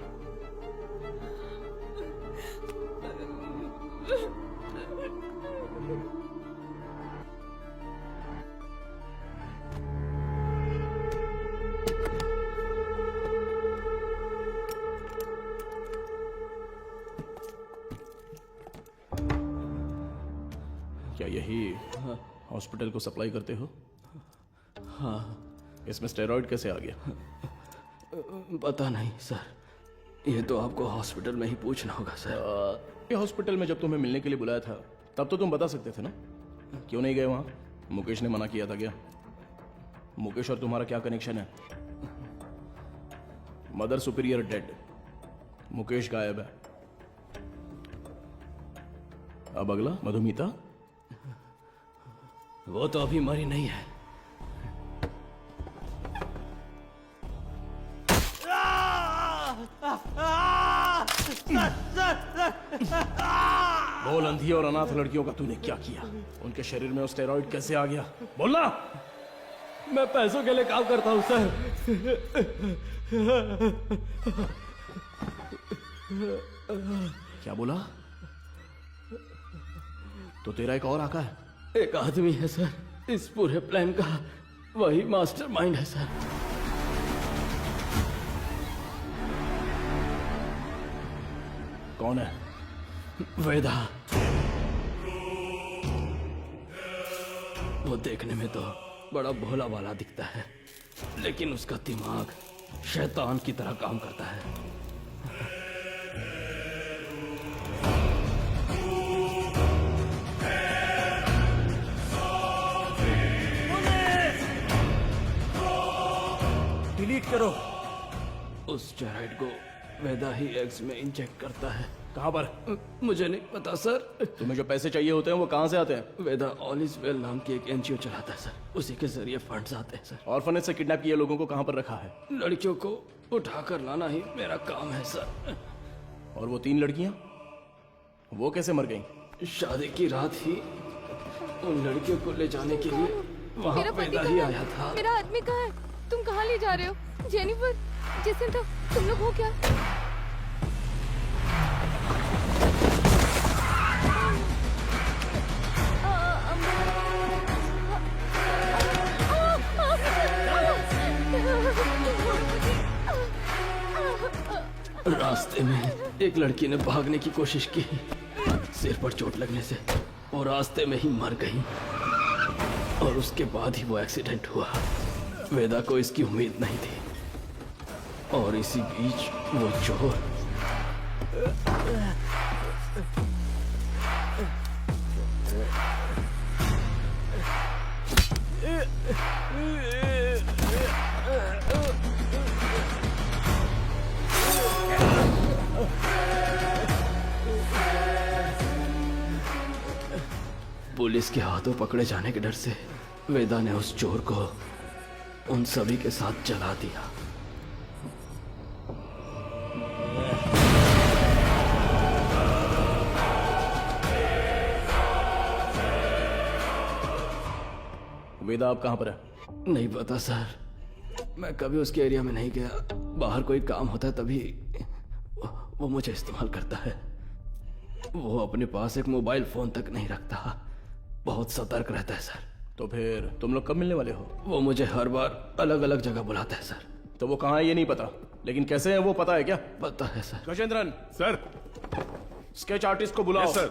क्या यही हॉस्पिटल को सप्लाई करते हो? हाँ। इसमें स्टेरॉइड कैसे आ गया? पता नहीं सर, ये तो आपको हॉस्पिटल में ही पूछना होगा सर। ये हॉस्पिटल में जब तुम्हें मिलने के लिए बुलाया था तब तो तुम बता सकते थे ना, क्यों नहीं गए वहां? मुकेश ने मना किया था क्या? मुकेश और तुम्हारा क्या कनेक्शन है? मदर सुपीरियर डेड, मुकेश गायब है। अब अगला मधुमिता? वो तो अभी मरी नहीं है। बोल, अंधी और अनाथ लड़कियों का तूने क्या किया? उनके शरीर में स्टेरॉइड कैसे आ गया? बोलना। मैं पैसों के लिए काम करता हूं सर। क्या बोला? तो तेरा एक और आका है? एक आदमी है सर, इस पूरे प्लान का वही मास्टरमाइंड है सर। कौन है? वेदा। वो देखने में तो बड़ा भोला वाला दिखता है, लेकिन उसका दिमाग शैतान की तरह काम करता है। डिलीट करो। उस स्टेरॉइड को वेदा ही एग्स में इंजेक्ट करता है। कहां पर? मुझे नहीं पता सर। तुम्हें जो पैसे चाहिए होते हैं वो कहां से आते हैं? वेदा ऑल इज वेल नाम की एक एनजीओ चलाता है सर, उसी के जरिए फंड्स आते हैं सर। ऑर्फनेज से किडनैप किए लोगों को कहां पर रखा है? लड़कियों को उठाकर लाना ही मेरा काम है सर। और वो 3 लड़कियां, वो कैसे मर गईं? शादी की रात ही उन लड़कियों को ले जाने के लिए वहाँ मेरा पति वेदा कहाँ ही है? आया था। मेरा आदमी कहाँ है? तुम कहाँ ले जा रहे हो? जेनिफर, जेसिंथा, तुम लोग हो क्या? रास्ते में एक लड़की ने भागने की कोशिश की, सिर पर चोट लगने से वो रास्ते में ही मर गई और उसके बाद ही वो एक्सीडेंट हुआ। वेदा को इसकी उम्मीद नहीं थी और इसी बीच वो चोर पुलिस के हाथों पकड़े जाने के डर से वेदा ने उस चोर को उन सभी के साथ जला दिया। वेदा अब कहां पर है? नहीं पता सर, मैं कभी उसके एरिया में नहीं गया। बाहर कोई काम होता है तभी वो मुझे इस्तेमाल करता है। वो अपने पास एक मोबाइल फोन तक नहीं रखता, बहुत सतर्क रहता है सर। तो फिर तुम लोग कब मिलने वाले हो? वो मुझे हर बार अलग अलग जगह बुलाता है सर। तो वो कहाँ है ये नहीं पता, लेकिन कैसे है वो पता है क्या? पता है sir. Gajendran sir, sketch artist को बुलाओ। Yes sir.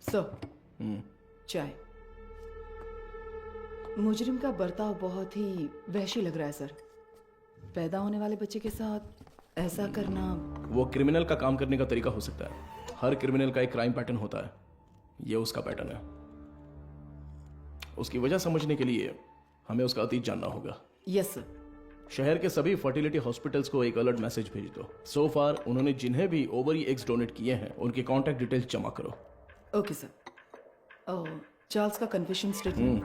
सर, चाय। मुजरिम का बर्ताव बहुत ही वहशी लग रहा है सर। पैदा होने वाले बच्चे के साथ ऐसा करना। वो क्रिमिनल का काम करने का तरीका हो सकता है। हर क्रिमिनल का एक क्राइम पैटर्न होता है, ये उसका पैटर्न है। उसकी वजह समझने के लिए हमें उसका अतीत जानना होगा। Yes sir. शहर के सभी फर्टिलिटी हॉस्पिटल्स को एक अलर्ट मैसेज भेज दो। सो फार उन्होंने जिन्हें भी ओवरी एग्स डोनेट किए हैं उनके कॉन्टैक्ट डिटेल्स जमा करो। Okay sir. चार्ल्स का कन्फेशन स्टेटमेंट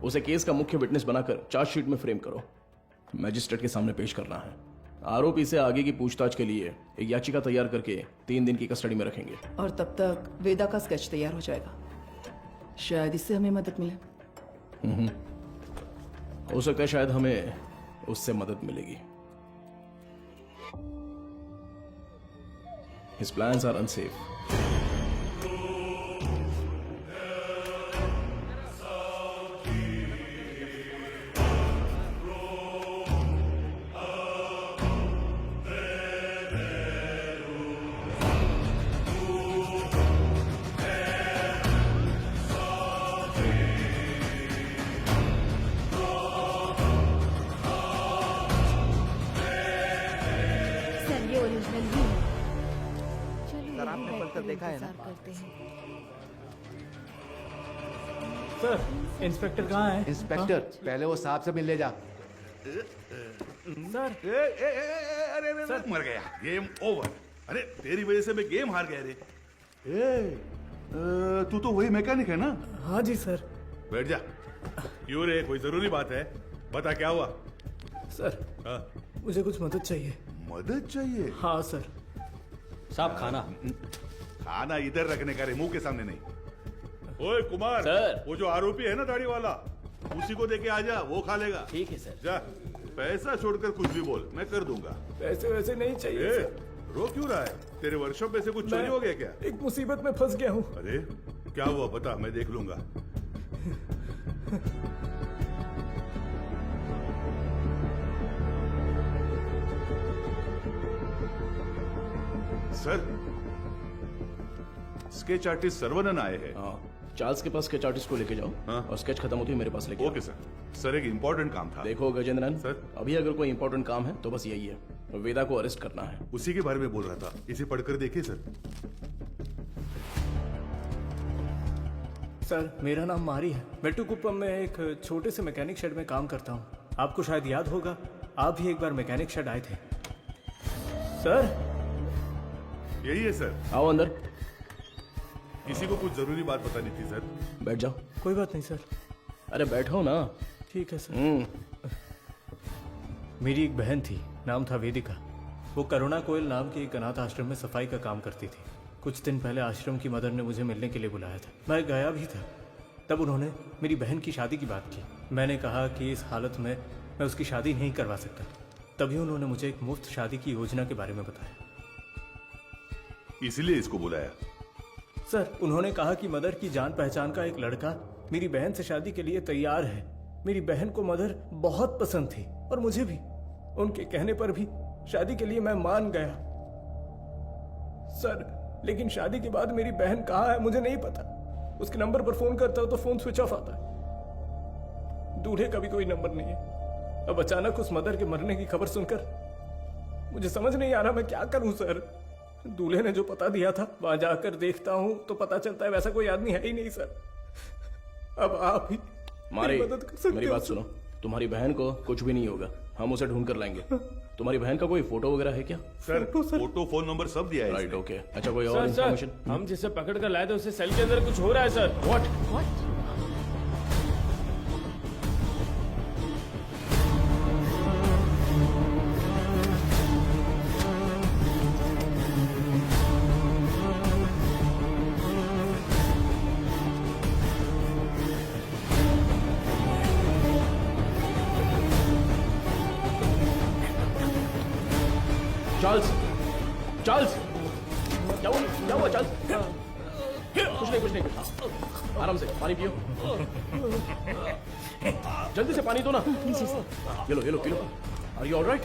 उसे केस का मुख्य विटनेस बनाकर चार्जशीट में फ्रेम करो। मैजिस्ट्रेट के सामने पेश करना है। आरोपी से आगे की पूछताछ के लिए एक याचिका तैयार करके 3 दिन की कस्टडी में रखेंगे। और तब तक वेदा का स्केच तैयार हो जाएगा। शायद इससे हमें मदद मिले। हो सकता है शायद हमें उससे मदद मिलेगी। His plans are unsafe. देखा है ना? सर, इंस्पेक्टर कहाँ है? इंस्पेक्टर, पहले वो साहब से मिलने जा। सर, अरे मर गया। Game over. अरे तेरी वजह से मैं गेम हार गया रे। तू तो वही मैकेनिक है ना? हाँ जी सर। बैठ जा। क्यों रे, कोई जरूरी बात है? बता क्या हुआ? सर, मुझे कुछ मदद चाहिए। मदद चाहिए? हाँ सर। साहब खाना। खाना इधर रखने का रे, मुंह के सामने नहीं। ओए कुमार, सर। वो जो आरोपी है ना दाढ़ी वाला, उसी को देके आ जा, वो खा लेगा। ठीक है सर। जा। पैसा छोड़कर कुछ भी बोल, मैं कर दूंगा। पैसे वैसे नहीं चाहिए ए, सर। रो क्यों रहा है? तेरे वर्कशॉप में से कुछ चोरी हो गया क्या? एक मुसीबत में फंस गया हूँ। अरे क्या हुआ बता, मैं देख लूंगा। सर, स्केच आर्टिस्ट सर्वनन आए हैं। हाँ, चार्ल्स के पास स्केच आर्टिस्ट को लेके जाओ। हाँ? और स्केच खत्म होती है मेरे पास लेके ओके सर। सर एक इम्पोर्टेंट काम था। देखो गजेंद्रन सर, अभी अगर कोई इम्पोर्टेंट काम है तो बस यही है, वेदा को अरेस्ट करना है। उसी के बारे में बोल रहा था, इसे पढ़कर देखिए सर। सर मेरा नाम मारी है, मेट्टुकुप्पम में एक छोटे से मैकेनिक शेड में काम करता हूँ। आपको शायद याद होगा, आप भी एक बार मैकेनिक शेड आए थे। सर यही है सर। आओ अंदर। किसी को कुछ जरूरी बात बतानी थी सर। बैठ जाओ। कोई बात नहीं सर। अरे बैठो ना। ठीक है सर। मेरी एक बहन थी, नाम था वेदिका। वो करुणा कोयल नाम के एक अनाथ आश्रम में सफाई का काम करती थी। कुछ दिन पहले आश्रम की मदर ने मुझे मिलने के लिए बुलाया था। मैं गया भी था। तब उन्होंने मेरी बहन की शादी की बात की। मैंने कहा कि इस हालत में मैं उसकी शादी नहीं करवा सकता। तभी उन्होंने मुझे एक मुफ्त शादी की योजना के बारे में बताया। इसलिए इसको बुलाया? सर उन्होंने कहा कि मदर की जान पहचान का एक लड़का मेरी बहन से शादी के लिए तैयार है। मेरी बहन को मदर बहुत पसंद थी और मुझे भी। उनके कहने पर भी शादी के लिए मैं मान गया। सर लेकिन शादी के बाद मेरी बहन कहाँ है मुझे नहीं पता। उसके नंबर पर फोन करता हूं तो फोन स्विच ऑफ आता है। दूल्हे का भी कोई नंबर नहीं है। अब अचानक उस मदर के मरने की खबर सुनकर मुझे समझ नहीं आ रहा मैं क्या करूं सर। दूल्हे ने जो पता दिया था वहां जाकर देखता हूं तो पता चलता है वैसा कोई आदमी है ही नहीं सर। अब आप ही मारे, मदद कर सकते मेरी हो बात सर। सुनो। तुम्हारी बहन को कुछ भी नहीं होगा, हम उसे ढूंढ कर लाएंगे। तुम्हारी बहन का कोई फोटो वगैरह है क्या? सर फोटो, फोन नंबर सब दिया है। Right, okay. अच्छा कोई और इन्फॉर्मेशन? हम जिसे पकड़ कर लाए थे उसे सेल के अंदर कुछ हो रहा है सर। व्हाट? चार्ल्स, चार्ल्स, क्या हुआ चार्ल्स? कुछ नहीं। आराम से पानी पियो। जल्दी से पानी दो ना। ये लो। Are you alright?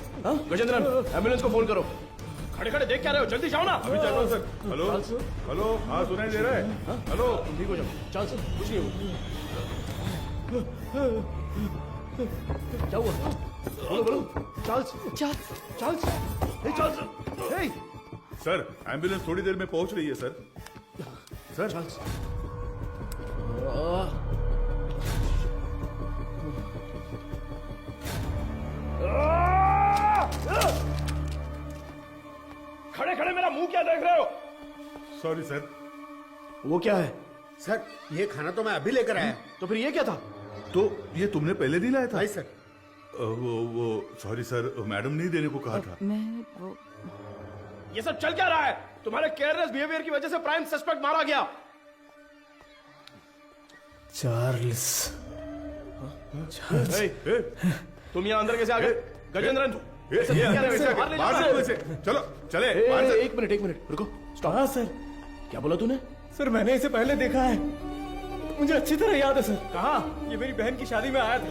Gajendran, ambulance को फोन करो। खड़े देख क्या रहे हो? जल्दी जाओ ना। अभी चल रहा हूं सर। हेलो, हाँ सुनाई दे रहा है? हेलो, ठीक हो जाओ। चार्ल्स कुछ नहीं हुआ। क्या हुआ? बोलो। चार्ल्स। सर एम्बुलेंस थोड़ी देर में पहुंच रही है सर। चार्ल्स। खड़े मेरा मुंह क्या देख रहे हो? Sorry sir. वो क्या है? सर ये खाना तो मैं अभी लेकर आया। तो फिर ये क्या था? तो ये तुमने पहले नहीं लाया था? नहीं सर। वो सॉरी सर, मैडम ने देने को कहा था। मैं वो ये सब चल क्या रहा है? तुम्हारे केयरलेस बिहेवियर की वजह से प्राइम सस्पेक्ट मारा गया। चार्ल्स। तुम यहाँ अंदर कैसे आ गए? गजेंद्रन, चलो चले। एक मिनट रुको, स्टॉप। हाँ सर। क्या बोला तूने? सर मैंने इसे पहले देखा है, मुझे अच्छी तरह याद है सर। कहाँ? ये मेरी बहन की शादी में आया था।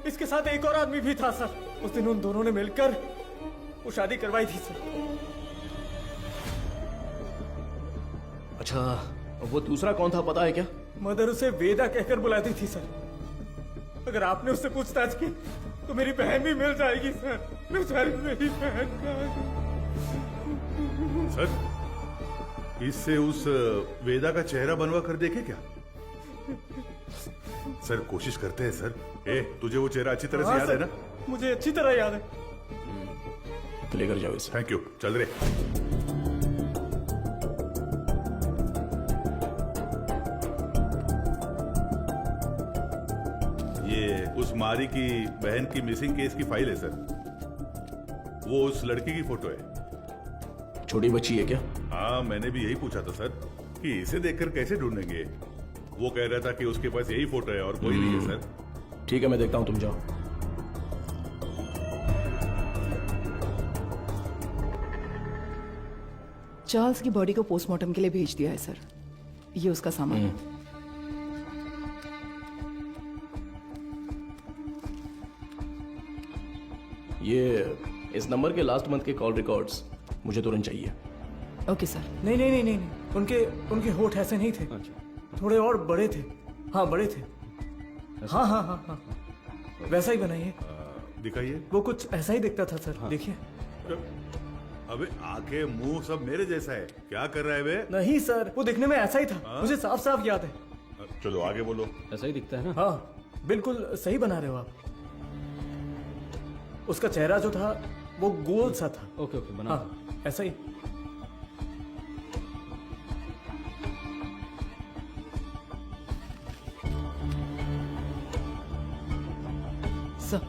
इसके साथ एक और आदमी भी था सर। उस दिन उन दोनों ने मिलकर वो शादी करवाई थी सर। अच्छा, वो दूसरा कौन था पता है क्या? मदर उसे वेदा कहकर बुलाती थी सर। अगर आपने उससे पूछताछ की तो मेरी बहन भी मिल जाएगी सर। बेचारी मेरी बहन सर, इससे उस वेदा का चेहरा बनवा कर देखे क्या? सर कोशिश करते हैं सर। तुझे वो चेहरा अच्छी तरह से याद है ना? मुझे अच्छी तरह याद है। लेकर जाओ इसे। Thank you. चल रहे। ये उस मारी की बहन की मिसिंग केस की फाइल है सर। वो उस लड़की की फोटो है। छोटी बच्ची है क्या? हाँ, मैंने भी यही पूछा था सर कि इसे देखकर कैसे ढूंढेंगे। वो कह रहा था कि उसके पास यही फोटो है और कोई नहीं है सर। ठीक है, मैं देखता हूं, तुम जाओ। चार्ल्स की बॉडी को पोस्टमार्टम के लिए भेज दिया है सर। ये उसका सामान। ये इस नंबर के लास्ट मंथ के कॉल रिकॉर्ड्स मुझे तुरंत चाहिए। Okay sir. नहीं नहीं नहीं नहीं नहीं। उनके होठ ऐसे नहीं थे। थोड़े और बड़े थे। हाँ बड़े थे। हाँ हाँ हाँ हाँ वैसा ही बनाइए। दिखाइए। वो कुछ ऐसा ही दिखता था सर। देखिए। अबे आंखें मुंह सब मेरे जैसा है, क्या कर रहा है बे? नहीं सर, वो दिखने में ऐसा ही था। मुझे साफ साफ याद है। चलो आगे बोलो। ऐसा ही दिखता है ना? हाँ बिल्कुल सही बना रहे हो आप। उसका चेहरा जो था वो गोल सा था। ओके ओके बना। हाँ ऐसा ही। सर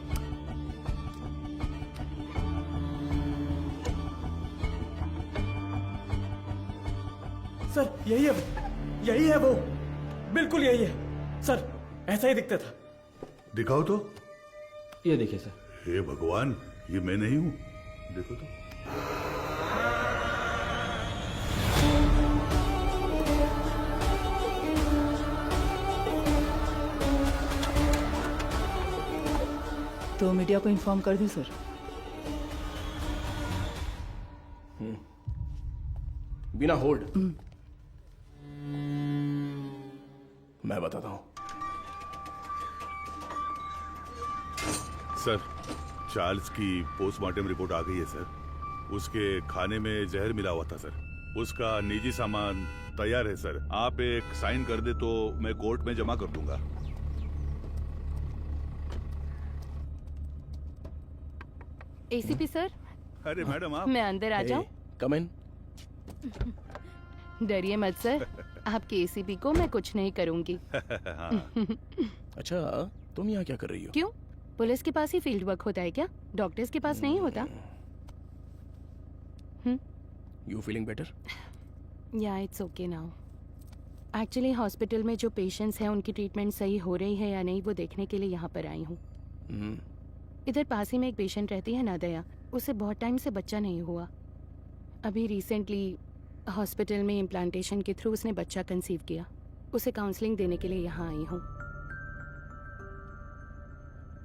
सर यही है वो। बिल्कुल यही है सर, ऐसा ही दिखता था। दिखाओ तो। ये देखिए सर। हे भगवान, ये मैं नहीं हूं। देखो तो। तो मीडिया को इन्फॉर्म कर दूं सर? बिना होल्ड मैं बताता हूं। सर, चार्ल्स की पोस्टमार्टम रिपोर्ट आ गई है सर। उसके खाने में जहर मिला हुआ था सर। उसका निजी सामान तैयार है सर। आप एक साइन कर दे तो मैं कोर्ट में जमा कर दूंगा। ACP sir. अरे मैडम आप। मैं अंदर आ जाऊं? कम इन। डरिए मत सर, आपके एसीपी को मैं कुछ नहीं करूंगी। अच्छा, तुम यहाँ क्या कर रही हो? क्यों? पुलिस के पास ही फील्ड वर्क होता है क्या? डॉक्टर्स के पास नहीं होता? You feeling better? या it's okay now. Actually hospital में जो पेशेंट्स हैं उनकी ट्रीटमेंट सही हो रही है या नहीं वो देखने के लिए यहाँ पर आई हूँ। इधर पास ही में एक पेशेंट रहती है नादया। उसे बहुत टाइम से बच्चा नहीं हुआ। अभी रिसेंटली हॉस्पिटल में इम्प्लांटेशन के थ्रू उसने बच्चा कंसीव किया। उसे काउंसलिंग देने के लिए यहाँ आई हूँ।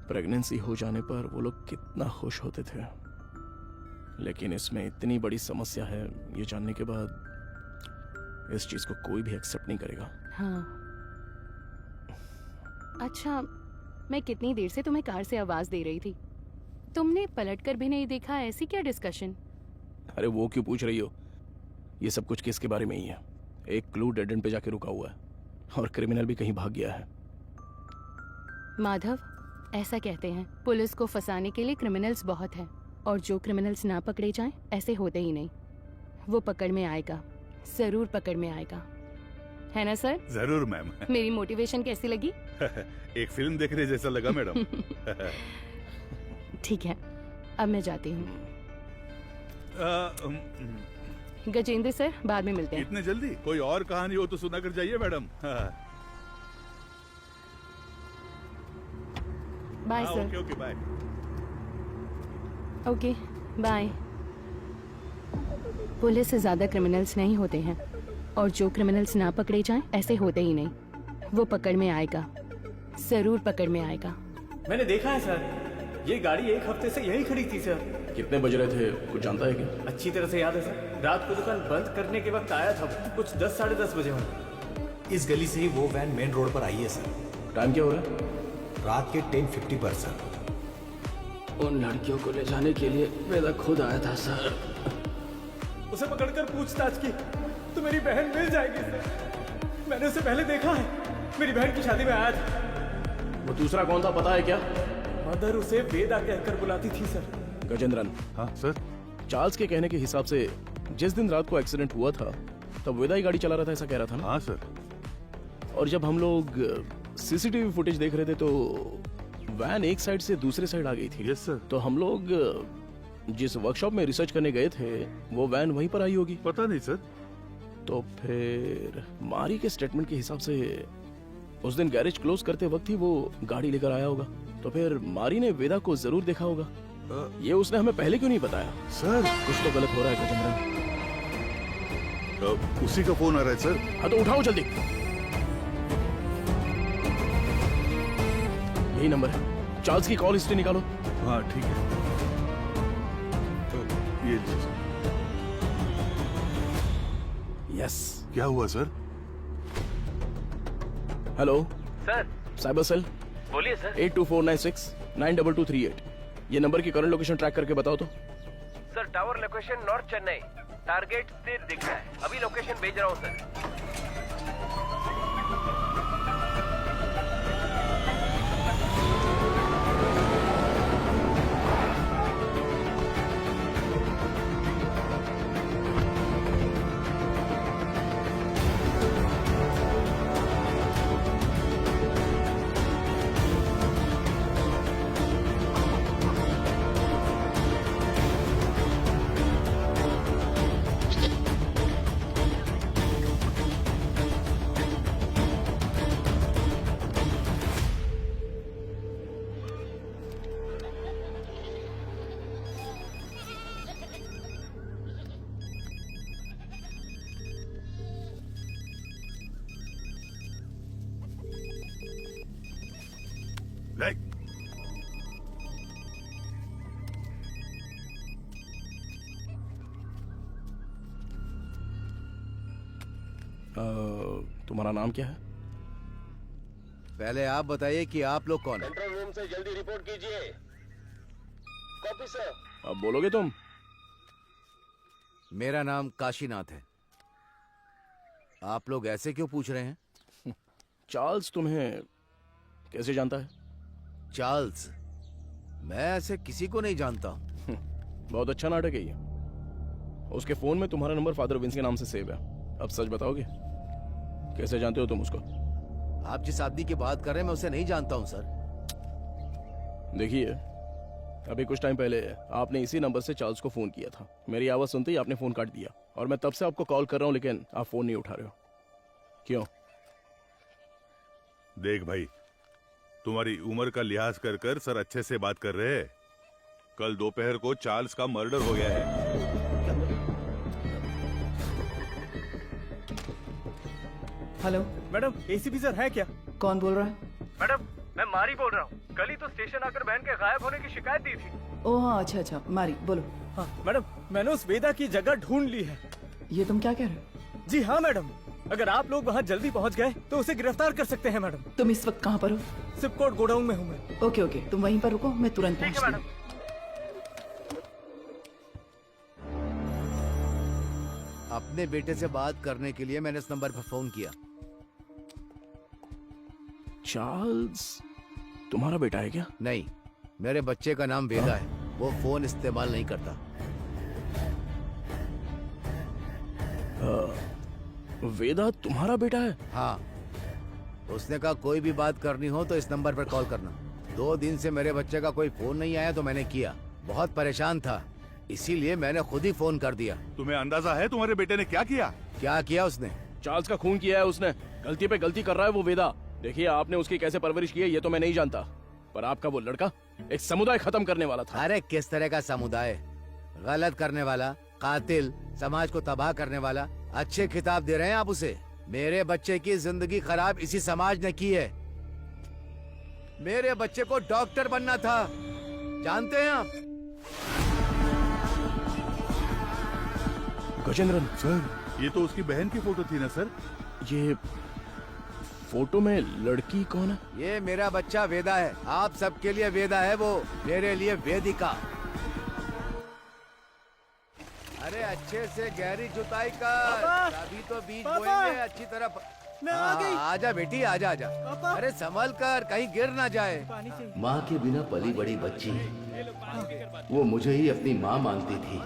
प्रेगनेंसी हो जाने पर वो लोग कितना खुश होते थे, लेकिन इसमें इतनी बड़ी समस्या है ये जानने के बाद इस चीज को कोई भी एक्सेप्ट नहीं करेगा। हाँ। अच्छा, मैं कितनी देर से तुम्हें कार से आवाज दे रही थी, तुमने पलटकर भी नहीं देखा। ऐसी क्या डिस्कशन? अरे वो क्यों पूछ रही हो? ये सब कुछ किसके बारे में ही है। एक क्लू डेड एंड पे जाके रुका हुआ है और क्रिमिनल भी कहीं भाग गया है। माधव, ऐसा कहते हैं पुलिस को फंसाने के लिए क्रिमिनल्स बहुत हैं, और जो क्रिमिनल्स ना पकड़े जाएं ऐसे होते ही नहीं। वो पकड़ में आएगा, जरूर पकड़ में आएगा, है ना सर? जरूर मैम। मेरी मोटिवेशन कैसी लगी? एक फिल्म देखने जैसा लगा मैडम। ठीक है, अब मैं जाती हूँ। गजेंद्र सर, बाद में मिलते हैं। इतने जल्दी? कोई और कहानी हो तो सुना कर जाइए madam. Bye sir. Okay okay bye. Okay bye. Police से ज्यादा क्रिमिनल्स नहीं होते हैं, और जो क्रिमिनल्स ना पकड़े जाएं ऐसे होते ही नहीं। वो पकड़ में आएगा, जरूर पकड़ में आएगा। मैंने देखा है सर, ये गाड़ी एक हफ्ते से यही खड़ी थी सर। कितने बज रहे थे कुछ जानता है क्या? अच्छी तरह से याद है सर। रात को दुकान बंद करने के वक्त आया था, कुछ 10 साढ़े 10 बजे होंगे। इस गली से ही वो वैन मेन रोड पर आई है सर। टाइम क्या हो रहा है? रात के 10:50 पर सर। उन लड़कियों को ले जाने के लिए वेदा खुद आया था सर। उसे पकड़कर पूछताछ की तो मेरी बहन मिल जाएगी सर। मैंने उसे पहले देखा है, मेरी बहन की शादी में आया था। वो दूसरा कौन था पता है क्या? मदर उसे वेदा कहकर बुलाती थी सर। गजेंद्रन। हाँ सर। चार्ल्स के कहने के हिसाब से जिस दिन रात को एक्सीडेंट हुआ था तब वेदा ही गाड़ी चला रहा था, ऐसा कह रहा था ना? हाँ सर। और जब हम लोग सीसीटीवी फुटेज देख रहे थे तो वैन एक साइड से दूसरे साइड आ गई थी। Yes sir. तो हम लोग जिस वर्कशॉप में रिसर्च करने गए थे वो वैन वहीं पर आई होगी। पता नहीं सर। तो फिर मारी के स्टेटमेंट के हिसाब से उस दिन गैरेज क्लोज करते वक्त ही वो गाड़ी लेकर आया होगा। तो फिर मारी ने वेदा को जरूर देखा होगा। ये उसने हमें पहले क्यों नहीं बताया? सर कुछ तो गलत हो रहा है गजेंद्रन। उसी का फोन आ रहा है सर। हाँ तो उठाओ जल्दी। यही नंबर है। चार्ल्स की कॉल हिस्ट्री निकालो। हाँ ठीक है, ये लीजिए सर। यस। क्या हुआ sir? Hello sir. Cyber cell. बोलिए सर। 8249692238। ये नंबर की करंट लोकेशन ट्रैक करके बताओ तो। Sir tower location north Chennai, target स्थिर दिख रहा है। अभी लोकेशन भेज रहा हूँ सर। तुम्हारा नाम क्या है? पहले आप बताइए कि आप लोग कौन हैं? कंट्रोल रूम से जल्दी रिपोर्ट कीजिए। Copy sir. अब बोलोगे तुम? मेरा नाम काशीनाथ है। आप लोग ऐसे क्यों पूछ रहे हैं? चार्ल्स तुम्हें कैसे जानता है? चार्ल्स? मैं ऐसे किसी को नहीं जानता हूं। बहुत अच्छा नाटक है ये। उसके फोन में तुम्हारा नंबर फादर विंस के नाम से सेव है। अब सच बताओगे, कैसे जानते हो तुम उसको? आप जिस आदमी की बात कर रहे हैं मैं उसे नहीं जानता हूं सर। देखिए, अभी कुछ टाइम पहले आपने इसी नंबर से चार्ल्स को फोन किया था। मेरी आवाज सुनते ही आपने फोन काट दिया और मैं तब से आपको कॉल कर रहा हूं, लेकिन आप फोन नहीं उठा रहे हो। क्यों? देख भाई, तुम्हारी उम्र का लिहाज कर कर सर अच्छे से बात कर रहे हैं। कल दोपहर को चार्ल्स का मर्डर हो गया है। हेलो मैडम, एसीपी सर है क्या? कौन बोल रहा है? मैडम मैं मारी बोल रहा हूँ। कल ही तो स्टेशन आकर बहन के गायब होने की शिकायत दी थी। ओह हाँ, अच्छा अच्छा, मारी बोलो। हाँ मैडम, मैंने उस वेदा की जगह ढूंढ ली है। ये तुम क्या कह रहे हो? जी हाँ मैडम, अगर आप लोग वहाँ जल्दी पहुँच गए तो उसे गिरफ्तार कर सकते हैं मैडम। तुम इस वक्त कहाँ पर हो? सिपकोट गोडाउन में हूँ मैं। ओके ओके, तुम वहीं पर रुको, मैं तुरंत पहुँचती हूँ। अपने बेटे से बात करने के लिए मैंने इस नंबर पर फोन किया। चार्ल्स तुम्हारा बेटा है क्या? नहीं, मेरे बच्चे का नाम वेदा है। वो फोन इस्तेमाल नहीं करता। वेदा तुम्हारा बेटा है? हाँ, उसने कहा कोई भी बात करनी हो तो इस नंबर पर कॉल करना। 2 दिन से मेरे बच्चे का कोई फोन नहीं आया तो मैंने किया। बहुत परेशान था, इसीलिए मैंने खुद ही फोन कर दिया। तुम्हें अंदाजा है तुम्हारे बेटे ने क्या किया? क्या किया उसने? चार्ल्स का खून किया है उसने। गलती पे गलती कर रहा है वो वेदा। देखिए, आपने उसकी कैसे परवरिश की है ये तो मैं नहीं जानता, पर आपका वो लड़का एक समुदाय खत्म करने वाला था। अरे किस तरह का समुदाय? गलत करने वाला, कातिल, समाज को तबाह करने वाला। अच्छे खिताब दे रहे हैं आप उसे। मेरे बच्चे की जिंदगी खराब इसी समाज ने की है। मेरे बच्चे को डॉक्टर बनना था, जानते हैं आप? गजेंद्रन सर, ये तो उसकी बहन की फोटो थी ना सर? ये फोटो में लड़की कौन है? ये मेरा बच्चा वेदा है। आप सबके लिए वेदा है वो, मेरे लिए वेदिका। अरे अच्छे से गहरी जुताई कर, तभी तो बीज बोएंगे अच्छी तरह। मैं आ गई। आजा बेटी, आजा आजा। अरे संभल कर, कहीं गिर ना जाए। माँ के बिना पली बड़ी बच्ची, वो मुझे ही अपनी माँ मानती थी।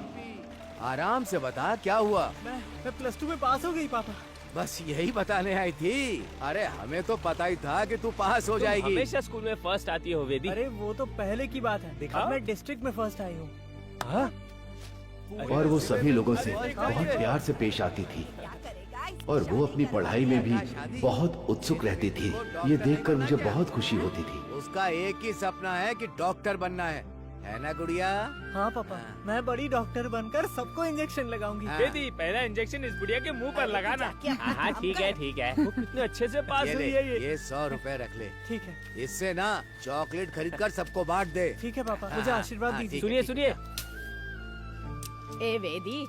आराम से बता, क्या हुआ? मैं +2 में पास हो गई पापा। बस यही बताने आई थी। अरे हमें तो पता ही था कि तू पास हो जाएगी। हमेशा स्कूल में फर्स्ट आती हो वेदी। अरे वो तो पहले की बात है। अब मैं डिस्ट्रिक्ट में फर्स्ट आई हूँ। और वो सभी लोगों से बहुत प्यार से पेश आती थी और वो अपनी पढ़ाई में भी बहुत उत्सुक रहती थी। ये देखकर मुझे बहुत खुशी होती थी। उसका एक ही सपना है कि डॉक्टर बनना है। है ना गुड़िया? हाँ पापा, मैं बड़ी डॉक्टर बनकर सबको इंजेक्शन लगाऊंगी। बेटी पहला इंजेक्शन इस बुढ़िया के मुंह पर लगाना। हाँ ठीक है ठीक है। वो कितने अच्छे से पास हुई है ये 100 रुपए रख ले। ठीक है। इससे ना चॉकलेट खरीद कर सबको बांट दे। ठीक है पापा, मुझे आशीर्वाद दीजिए। सुनिए सुनिए, ए वेदी,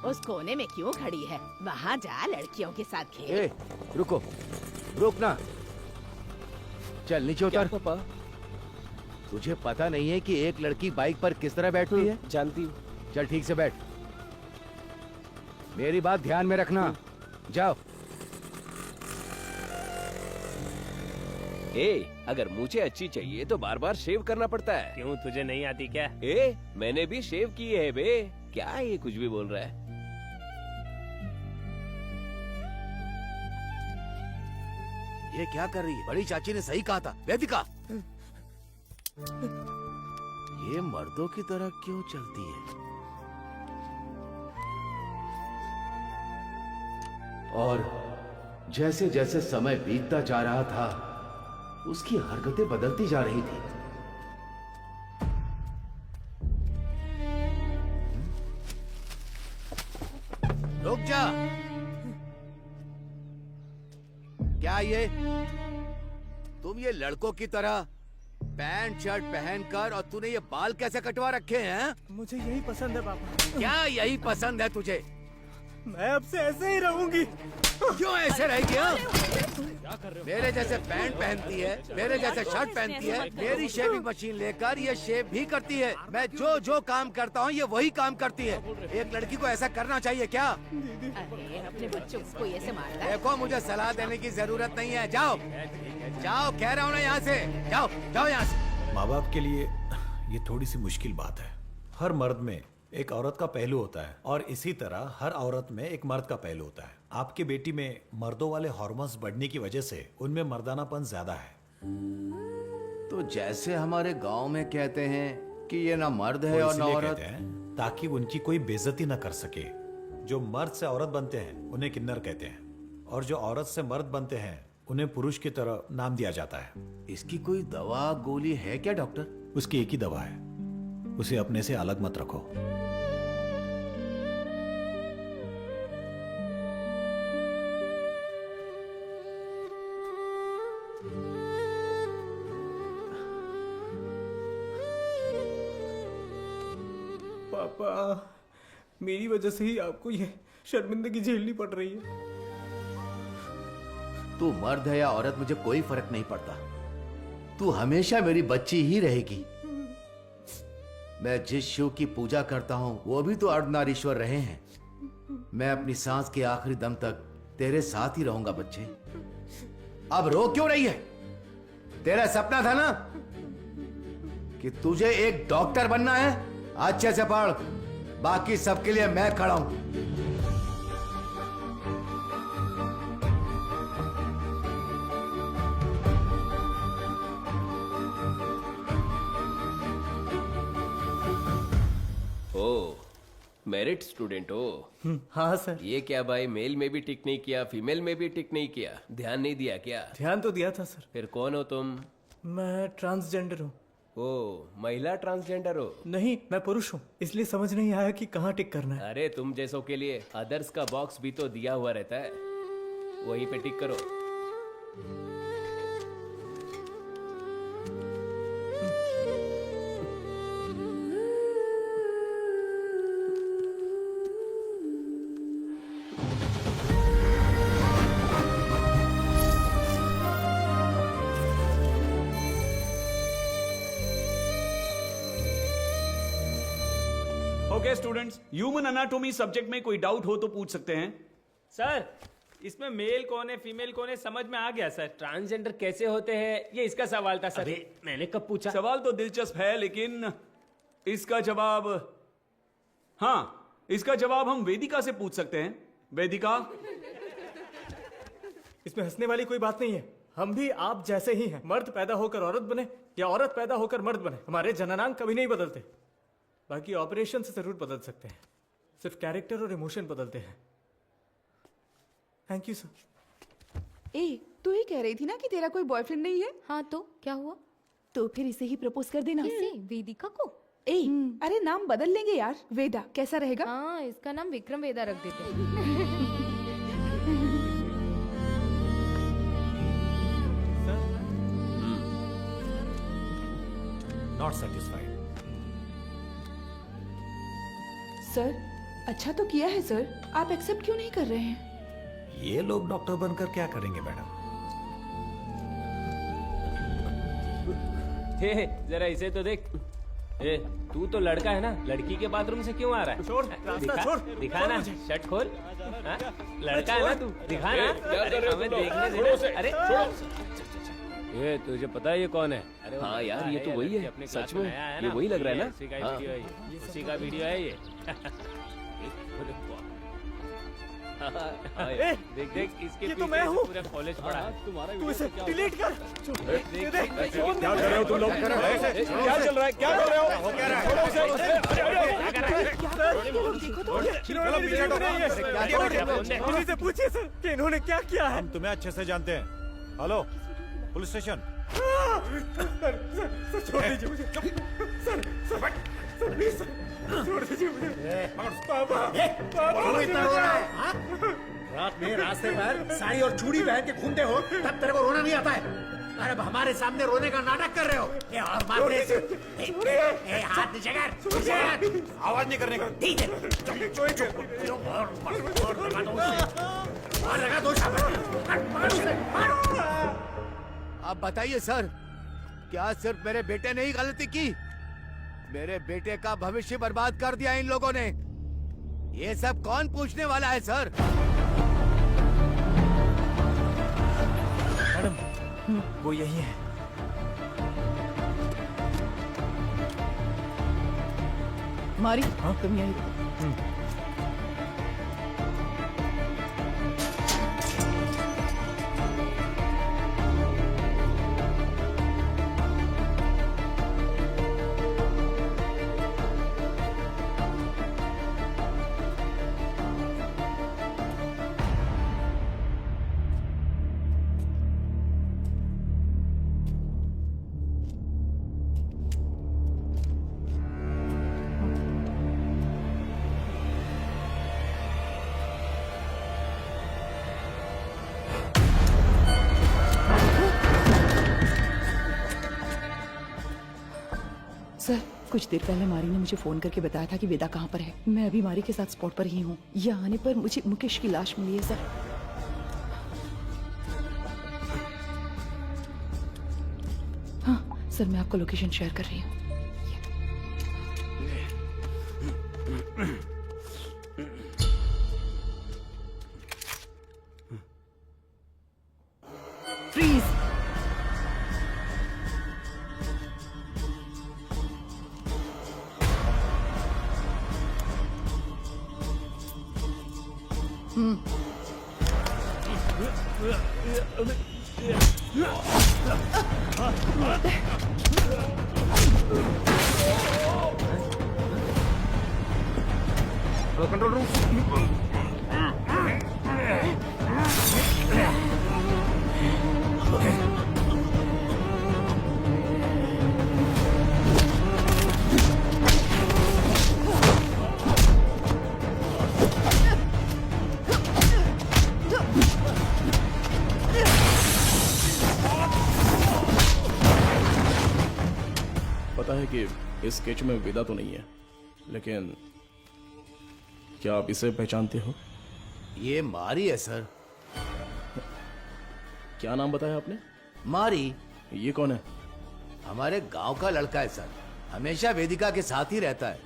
उस कोने में क्यों खड़ी है? वहाँ जा, लड़कियों के साथ खेल। ए, रुको, रुक ना। चल नीचे उतर। पापा, तुझे पता नहीं है कि एक लड़की बाइक पर किस तरह बैठती है? जानती हूँ। चल ठीक से बैठ। मेरी बात ध्यान में रखना। जाओ। अगर मुझे अच्छी चाहिए तो बार बार शेव करना पड़ता है। क्यों तुझे नहीं आती क्या? मैंने भी शेव की है बे। क्या ये कुछ भी बोल रहा है? ये क्या कर रही है? बड़ी चाची ने सही कहा था। वेदिका, ये मर्दों की तरह क्यों चलती है? और जैसे जैसे समय बीतता जा रहा था, उसकी हरकतें बदलती जा रही थी। रुक जा। क्या ये तुम ये लड़कों की तरह पैंट शर्ट पहनकर और तूने ये बाल कैसे कटवा रखे हैं? मुझे यही पसंद है पापा। क्या यही पसंद है तुझे? मैं अब से ऐसे ही रहूंगी। क्यों ऐसे रहेगी? मेरे जैसे पैंट पहनती है, मेरे जैसे शर्ट पहनती है, मेरी शेविंग मशीन लेकर ये शेव भी करती है। मैं जो जो काम करता हूँ ये वही काम करती है। एक लड़की को ऐसा करना चाहिए क्या? अरे अपने बच्चों को ऐसे मारता है? देखो, मुझे सलाह देने की जरूरत नहीं है। जाओ जाओ, कह रहा हूँ ना, यहाँ से जाओ, जाओ यहाँ से। माँ बाप के लिए ये थोड़ी सी मुश्किल बात है। हर मर्द में एक औरत का पहलू होता है और इसी तरह हर औरत में एक मर्द का पहलू होता है। आपकी बेटी में मर्दों वाले हार्मोन्स बढ़ने की वजह से उनमें मर्दानापन ज्यादा है। तो जैसे हमारे गांव में कहते हैं कि ये ना मर्द है वो और ना इसलिए औरत, कहते हैं ताकि उनकी कोई बेइज्जती ना कर सके। जो मर्द से औरत बनते हैं उन्हें किन्नर कहते हैं, और जो औरत से मर्द बनते हैं उन्हें पुरुष की तरह नाम दिया जाता है। इसकी कोई दवा गोली है क्या डॉक्टर? उसकी एक ही दवा है, उसे अपने से अलग मत रखो। पापा, मेरी वजह से ही आपको ये शर्मिंदगी झेलनी पड़ रही है। तू मर्द है या औरत मुझे कोई फर्क नहीं पड़ता। तू हमेशा मेरी बच्ची ही रहेगी। मैं जिस शिव की पूजा करता हूं वो भी तो अर्धनारीश्वर रहे हैं। मैं अपनी सांस के आखिरी दम तक तेरे साथ ही रहूंगा बच्चे। अब रो क्यों रही है? तेरा सपना था ना कि तुझे एक डॉक्टर बनना है? अच्छे से पढ़, बाकी सबके लिए मैं खड़ा हूं। मेरिट स्टूडेंट हो? हाँ सर। ये क्या भाई, मेल में भी टिक नहीं किया, फीमेल में भी टिक नहीं किया, ध्यान नहीं दिया क्या? ध्यान तो दिया था सर। फिर कौन हो तुम? मैं ट्रांसजेंडर हूँ। ओ, महिला ट्रांसजेंडर हो? नहीं, मैं पुरुष हूँ, इसलिए समझ नहीं आया कि कहाँ टिक करना है। अरे तुम जैसों के लिए अदर्स का बॉक्स भी तो दिया हुआ रहता है, वहीं पे टिक करो। Okay students, human anatomy subject में कोई डाउट हो तो पूछ सकते हैं। सर, इसमें मेल कौन है फीमेल कौन है समझ में आ गया सर। ट्रांसजेंडर कैसे होते हैं ये इसका सवाल था सर। मैंने कब पूछा? सवाल तो दिलचस्प है, लेकिन इसका जवाब, हाँ, इसका जवाब हम वेदिका से पूछ सकते हैं। वेदिका, इसमें हंसने वाली कोई बात नहीं है। हम भी आप जैसे ही हैं। मर्द पैदा होकर औरत बने या औरत पैदा होकर मर्द बने, हमारे जननांग कभी नहीं बदलते। बाकी ऑपरेशन से जरूर बदल सकते हैं, सिर्फ कैरेक्टर और इमोशन बदलते हैं। Thank you sir. ए, तू ही कह रही थी ना कि तेरा कोई बॉयफ्रेंड नहीं है? हाँ तो क्या हुआ? तो फिर इसे ही प्रपोज कर देना। किसे? वेदिका को? ए, अरे नाम बदल लेंगे यार, वेदा कैसा रहेगा? हाँ, इसका नाम विक्रम वेदा रख देते हैं। Not satisfied. सर, अच्छा तो किया है सर, आप एक्सेप्ट क्यों नहीं कर रहे हैं? ये लोग डॉक्टर बनकर क्या करेंगे मैडम? हे, जरा इसे तो देख। ए, तू तो लड़का है ना, लड़की के बाथरूम से क्यों आ रहा है? छोड़, रास्ता छोड़। दिखा ना, शर्ट खोल। हाँ? लड़का है ना तू, दिखा ना। क्या कर रहे हो हमें तुम लोग? देखने छोड़ो उसे, दे। अरे ये तुझे पता है ये कौन है? अरे वो हाँ यार, लड़का ये तो वही है। अपने सच क्लास में, नया है ये ना, वही लग रहा है ना? उसी का हाँ। वीडियो है ये। उसी का वीडियो है ये। ए, देख देख, इसके ये तो पीछे मैं से हूँ। पूरा कॉलेज पड़ा है। तुम्हारा तू इसे डिलीट कर। देख, देख, देख, क्या कर रहे हो तुम लोग? क्या चल रहा है? क्या कर रहे हो? छोड़ो उसे। इन्होंने मेरी वीडियो बनाई है। इन्हीं से पूछिए सर कि इन्होंने क्या किया है। हम तुम्हें अच्छे से जानते हैं। Hello, police station. सर छोड़ दीजिए मुझे। सर प्लीज सर, छोड़ दीजिए मुझे। पापा, क्यों इतना रो रहा है? हाँ? रात में रास्ते पर साड़ी और चूड़ी पहन के घूमते हो, तब तेरे को रोना नहीं आता है? अरे अब हमारे सामने रोने का नाटक कर रहे हो। ये और मारने से हाथ नीचे कर, आवाज नहीं करने का। ठीक है, और लगा दो अब बताइए सर, क्या सिर्फ मेरे बेटे ने ही गलती की? मेरे बेटे का भविष्य बर्बाद कर दिया इन लोगों ने। ये सब कौन पूछने वाला है सर? मैडम, वो यही है। मारी, तुम यही रुको। सर, कुछ देर पहले मारी ने मुझे फोन करके बताया था कि वेदा कहाँ पर है। मैं अभी मारी के साथ स्पॉट पर ही हूँ। यहाँ आने पर मुझे मुकेश की लाश मिली है सर। हाँ सर, मैं आपको लोकेशन शेयर कर रही हूँ। फ्रीज। Control room. पता है कि इस स्केच में वेदा तो नहीं है, लेकिन क्या आप इसे पहचानते हो? ये मारी है सर। क्या नाम बताया आपने? मारी। ये कौन है? हमारे गांव का लड़का है सर, हमेशा वेदिका के साथ ही रहता है।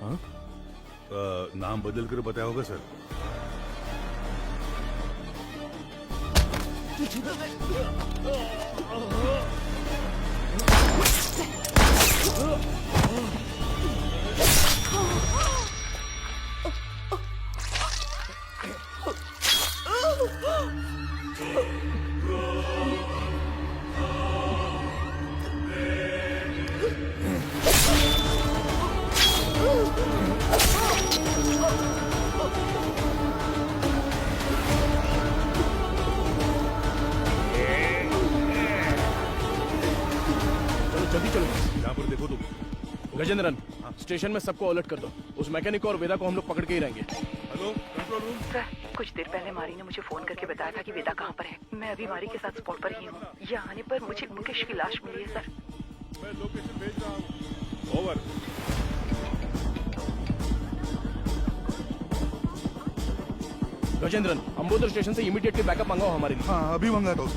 नाम बदल कर बताया होगा सर। जल्दी चलो। यहाँ पर देखो तुम, गजेंद्रन, स्टेशन में सबको अलर्ट कर दो। उस मैकेनिक और वेदा को हम लोग पकड़ के ही रहेंगे। Hello control room. सर, कुछ देर पहले मारी ने मुझे फोन करके बताया था कि वेदा कहाँ पर है। मैं अभी मारी के साथ स्पॉट पर ही हूँ। यहाँ आने पर मुझे मुकेश की लाश मिली है सर। मैं लोकेशन भेज रहा हूँ। ओवर। गजेंद्रन, अंबोदर स्टेशन से इमीडिएटली बैकअप मंगाओ हमारे लिए। हाँ, अभी मंगाता हूँ।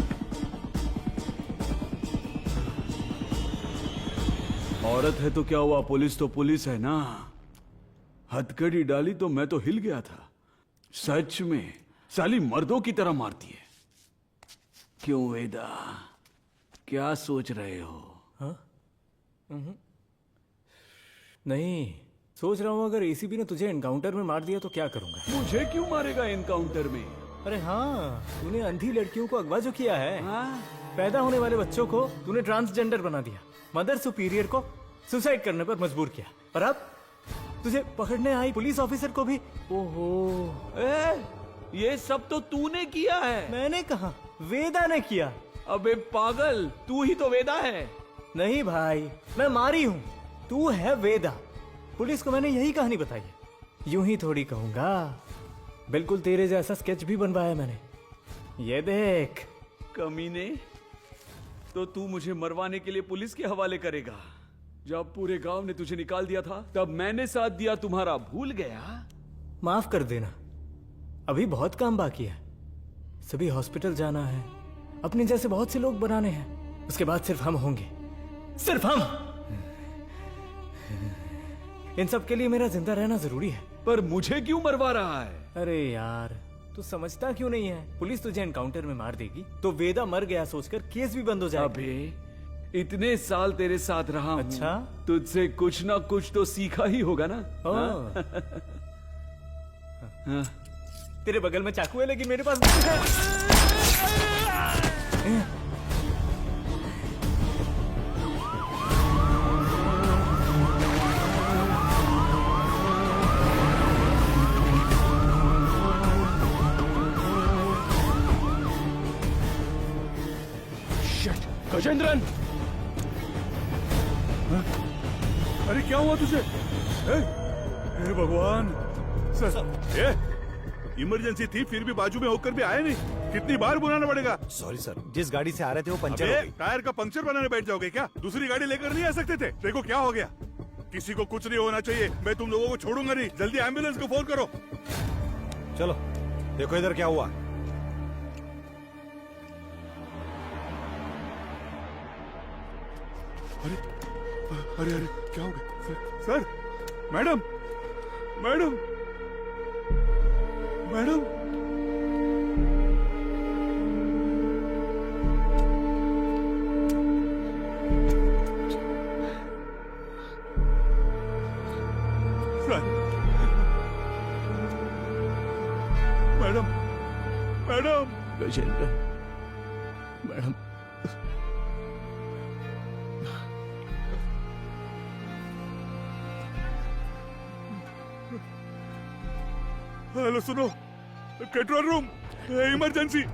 औरत है तो क्या हुआ, पुलिस तो पुलिस है ना। हथकड़ी डाली तो मैं तो हिल गया था। सच में साली मर्दों की तरह मारती है। क्यों वेदा, क्या सोच रहे हो? हाँ? नहीं, सोच रहा हूँ अगर एसीपी ने तुझे एनकाउंटर में मार दिया तो क्या करूंगा। मुझे क्यों मारेगा एनकाउंटर में? अरे हाँ, तूने अंधी लड़कियों को अगवा जो किया है। हाँ? पैदा होने वाले बच्चों को तूने ट्रांसजेंडर बना दिया, मदर सुपीरियर को सुसाइड करने पर मजबूर किया, और अब तुझे पकड़ने आई पुलिस ऑफिसर को भी। ओहो, ये सब तो तूने किया है। मैंने कहा, वेदा ने किया। अबे पागल, तू ही तो वेदा है। नहीं भाई, मैं मारी हूँ, तू है वेदा। पुलिस को मैंने यही कहानी बताई है। यूं ही थोड़ी कहूंगा, बिल्कुल तेरे जैसा स्केच भी बनवाया मैंने। ये देख। कमीने, तो तू मुझे मरवाने के लिए पुलिस के हवाले करेगा? जब पूरे गांव ने तुझे निकाल दिया था तब मैंने साथ दिया तुम्हारा, भूल गया? माफ कर देना, अभी बहुत काम बाकी है। सभी हॉस्पिटल जाना है, अपने जैसे बहुत से लोग बनाने हैं, उसके बाद सिर्फ हम होंगे, सिर्फ हम। इन सब के लिए मेरा जिंदा रहना जरूरी है। पर मुझे क्यों मरवा रहा है? अरे यार, तू समझता क्यों नहीं है? पुलिस तुझे एनकाउंटर में मार देगी तो वेदा मर गया सोचकर केस भी बंद हो जाएगा। अबे, इतने साल तेरे साथ रहा हूं, अच्छा, तुझसे कुछ ना कुछ तो सीखा ही होगा ना। हाँ? तेरे बगल में चाकू है लेकिन मेरे पास गजेंद्रन, अरे क्या हुआ तुझे? हे भगवान सर, इमरजेंसी थी फिर भी बाजू में होकर भी आए नहीं। कितनी बार बुलाना पड़ेगा? सॉरी सर, जिस गाड़ी से आ रहे थे वो पंचर हो गई। टायर का पंक्चर बनाने बैठ जाओगे क्या? दूसरी गाड़ी लेकर नहीं आ सकते थे? देखो क्या हो गया। किसी को कुछ नहीं होना चाहिए, मैं तुम लोगों को छोड़ूंगा नहीं। जल्दी एम्बुलेंस को फोन करो। चलो देखो इधर क्या हुआ। अरे अरे अरे क्या हो गया? Sir, madam madam madam, sir, madam madam, Gajendra, madam, hello सुनो, कंट्रोल रूम, इमरजेंसी।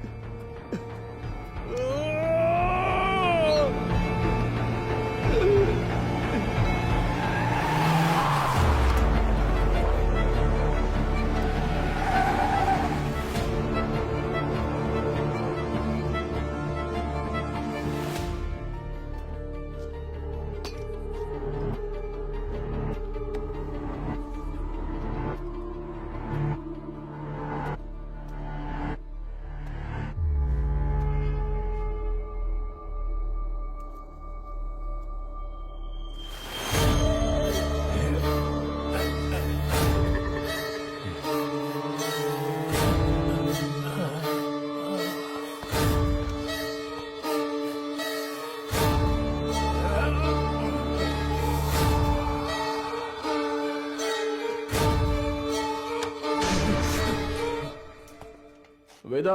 वेदा,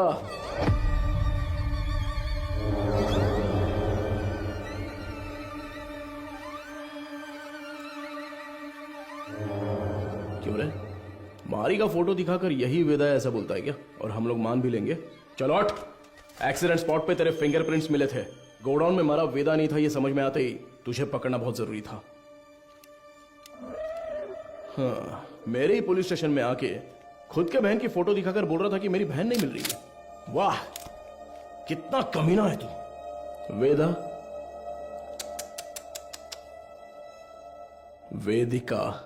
क्यों रे? मारी का फोटो दिखाकर यही वेदा ऐसा बोलता है क्या? और हम लोग मान भी लेंगे? चलो हट। एक्सीडेंट स्पॉट पे तेरे फिंगरप्रिंट्स मिले थे, गोडाउन में मारा वेदा नहीं था ये समझ में आते ही तुझे पकड़ना बहुत जरूरी था। हाँ, मेरे ही पुलिस स्टेशन में आके खुद के बहन की फोटो दिखाकर बोल रहा था कि मेरी बहन नहीं मिल रही है। वाह, कितना कमीना है तू। वेदा, वेदिका,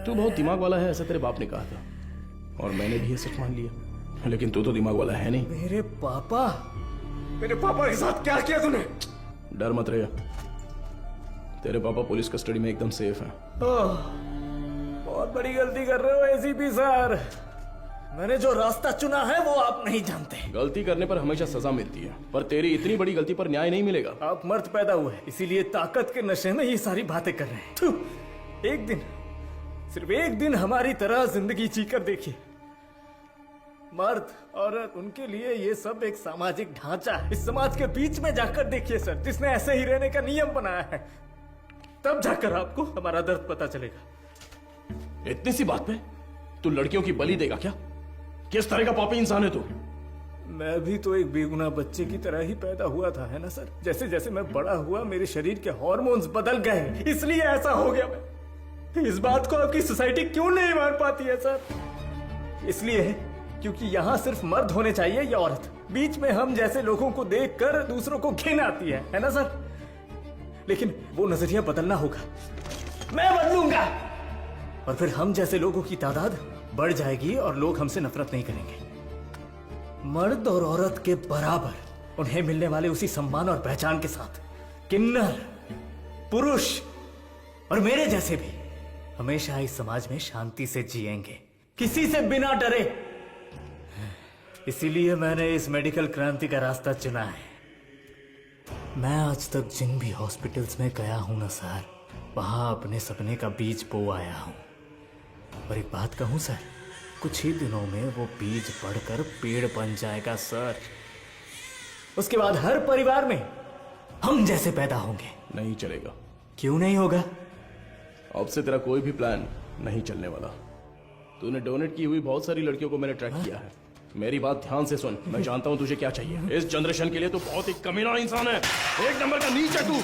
तू बहुत दिमाग वाला है, ऐसा तेरे बाप ने कहा था और मैंने भी ये सच मान लिया। लेकिन तू तो दिमाग वाला है नहीं। मेरे पापा के साथ क्या किया तूने? डर मत रहे, तेरे पापा पुलिस कस्टडी में एकदम सेफ हैं। बहुत बड़ी गलती कर रहे हो एसीपी सर। मैंने जो रास्ता चुना है वो आप नहीं जानते। गलती करने पर हमेशा सजा मिलती है, पर तेरी इतनी बड़ी गलती पर न्याय नहीं मिलेगा। आप मर्द पैदा हुए इसीलिए ताकत के नशे में ये सारी बातें कर रहे हैं। थू, एक दिन, सिर्फ एक दिन हमारी तरह जिंदगी जीकर देखिए। मर्द औरत उनके लिए ये सब एक सामाजिक ढांचा है। इस समाज के बीच में जाकर देखिए सर, जिसने ऐसे ही रहने का नियम बनाया है, तब जाकर आपको हमारा दर्द पता चलेगा। इतनी सी बात पे तू लड़कियों की बलि देगा क्या? किस तरह का पापी इंसान है तू? मैं भी तो एक बेगुनाह बच्चे की तरह ही पैदा हुआ था, है ना सर? जैसे जैसे मैं बड़ा हुआ मेरे शरीर के हार्मोन्स बदल गए, इसलिए ऐसा हो गया। मैं इस बात को आपकी सोसाइटी क्यों नहीं मान पाती है सर? इसलिए क्योंकि यहाँ सिर्फ मर्द होने चाहिए या औरत। बीच में हम जैसे लोगों को देखकर दूसरों को घिन आती है ना सर? लेकिन वो नजरिया बदलना होगा। मैं बदलूंगा और फिर हम जैसे लोगों की तादाद बढ़ जाएगी और लोग हमसे नफरत नहीं करेंगे। मर्द और औरत के बराबर उन्हें मिलने वाले उसी सम्मान और पहचान के साथ किन्नर, पुरुष और मेरे जैसे भी हमेशा इस समाज में शांति से जिएंगे, किसी से बिना डरे। इसीलिए मैंने इस मेडिकल क्रांति का रास्ता चुना है। मैं आज तक जिन भी हॉस्पिटल्स में गया हूं ना सर, वहां अपने सपने का बीज बो आया हूं। और एक बात कहूं सर, कुछ ही दिनों में वो बीज बढ़कर पेड़ बन जाएगा सर। उसके बाद हर परिवार में हम जैसे पैदा होंगे। नहीं चलेगा। क्यों नहीं होगा? अब से तेरा कोई भी प्लान नहीं चलने वाला। तूने डोनेट की हुई बहुत सारी लड़कियों को मैंने ट्रैक किया है। मेरी बात ध्यान से सुन, मैं जानता हूं तुझे क्या चाहिए। इस जनरेशन के लिए तू बहुत ही कमीना इंसान है, एक नंबर का नीच है तू।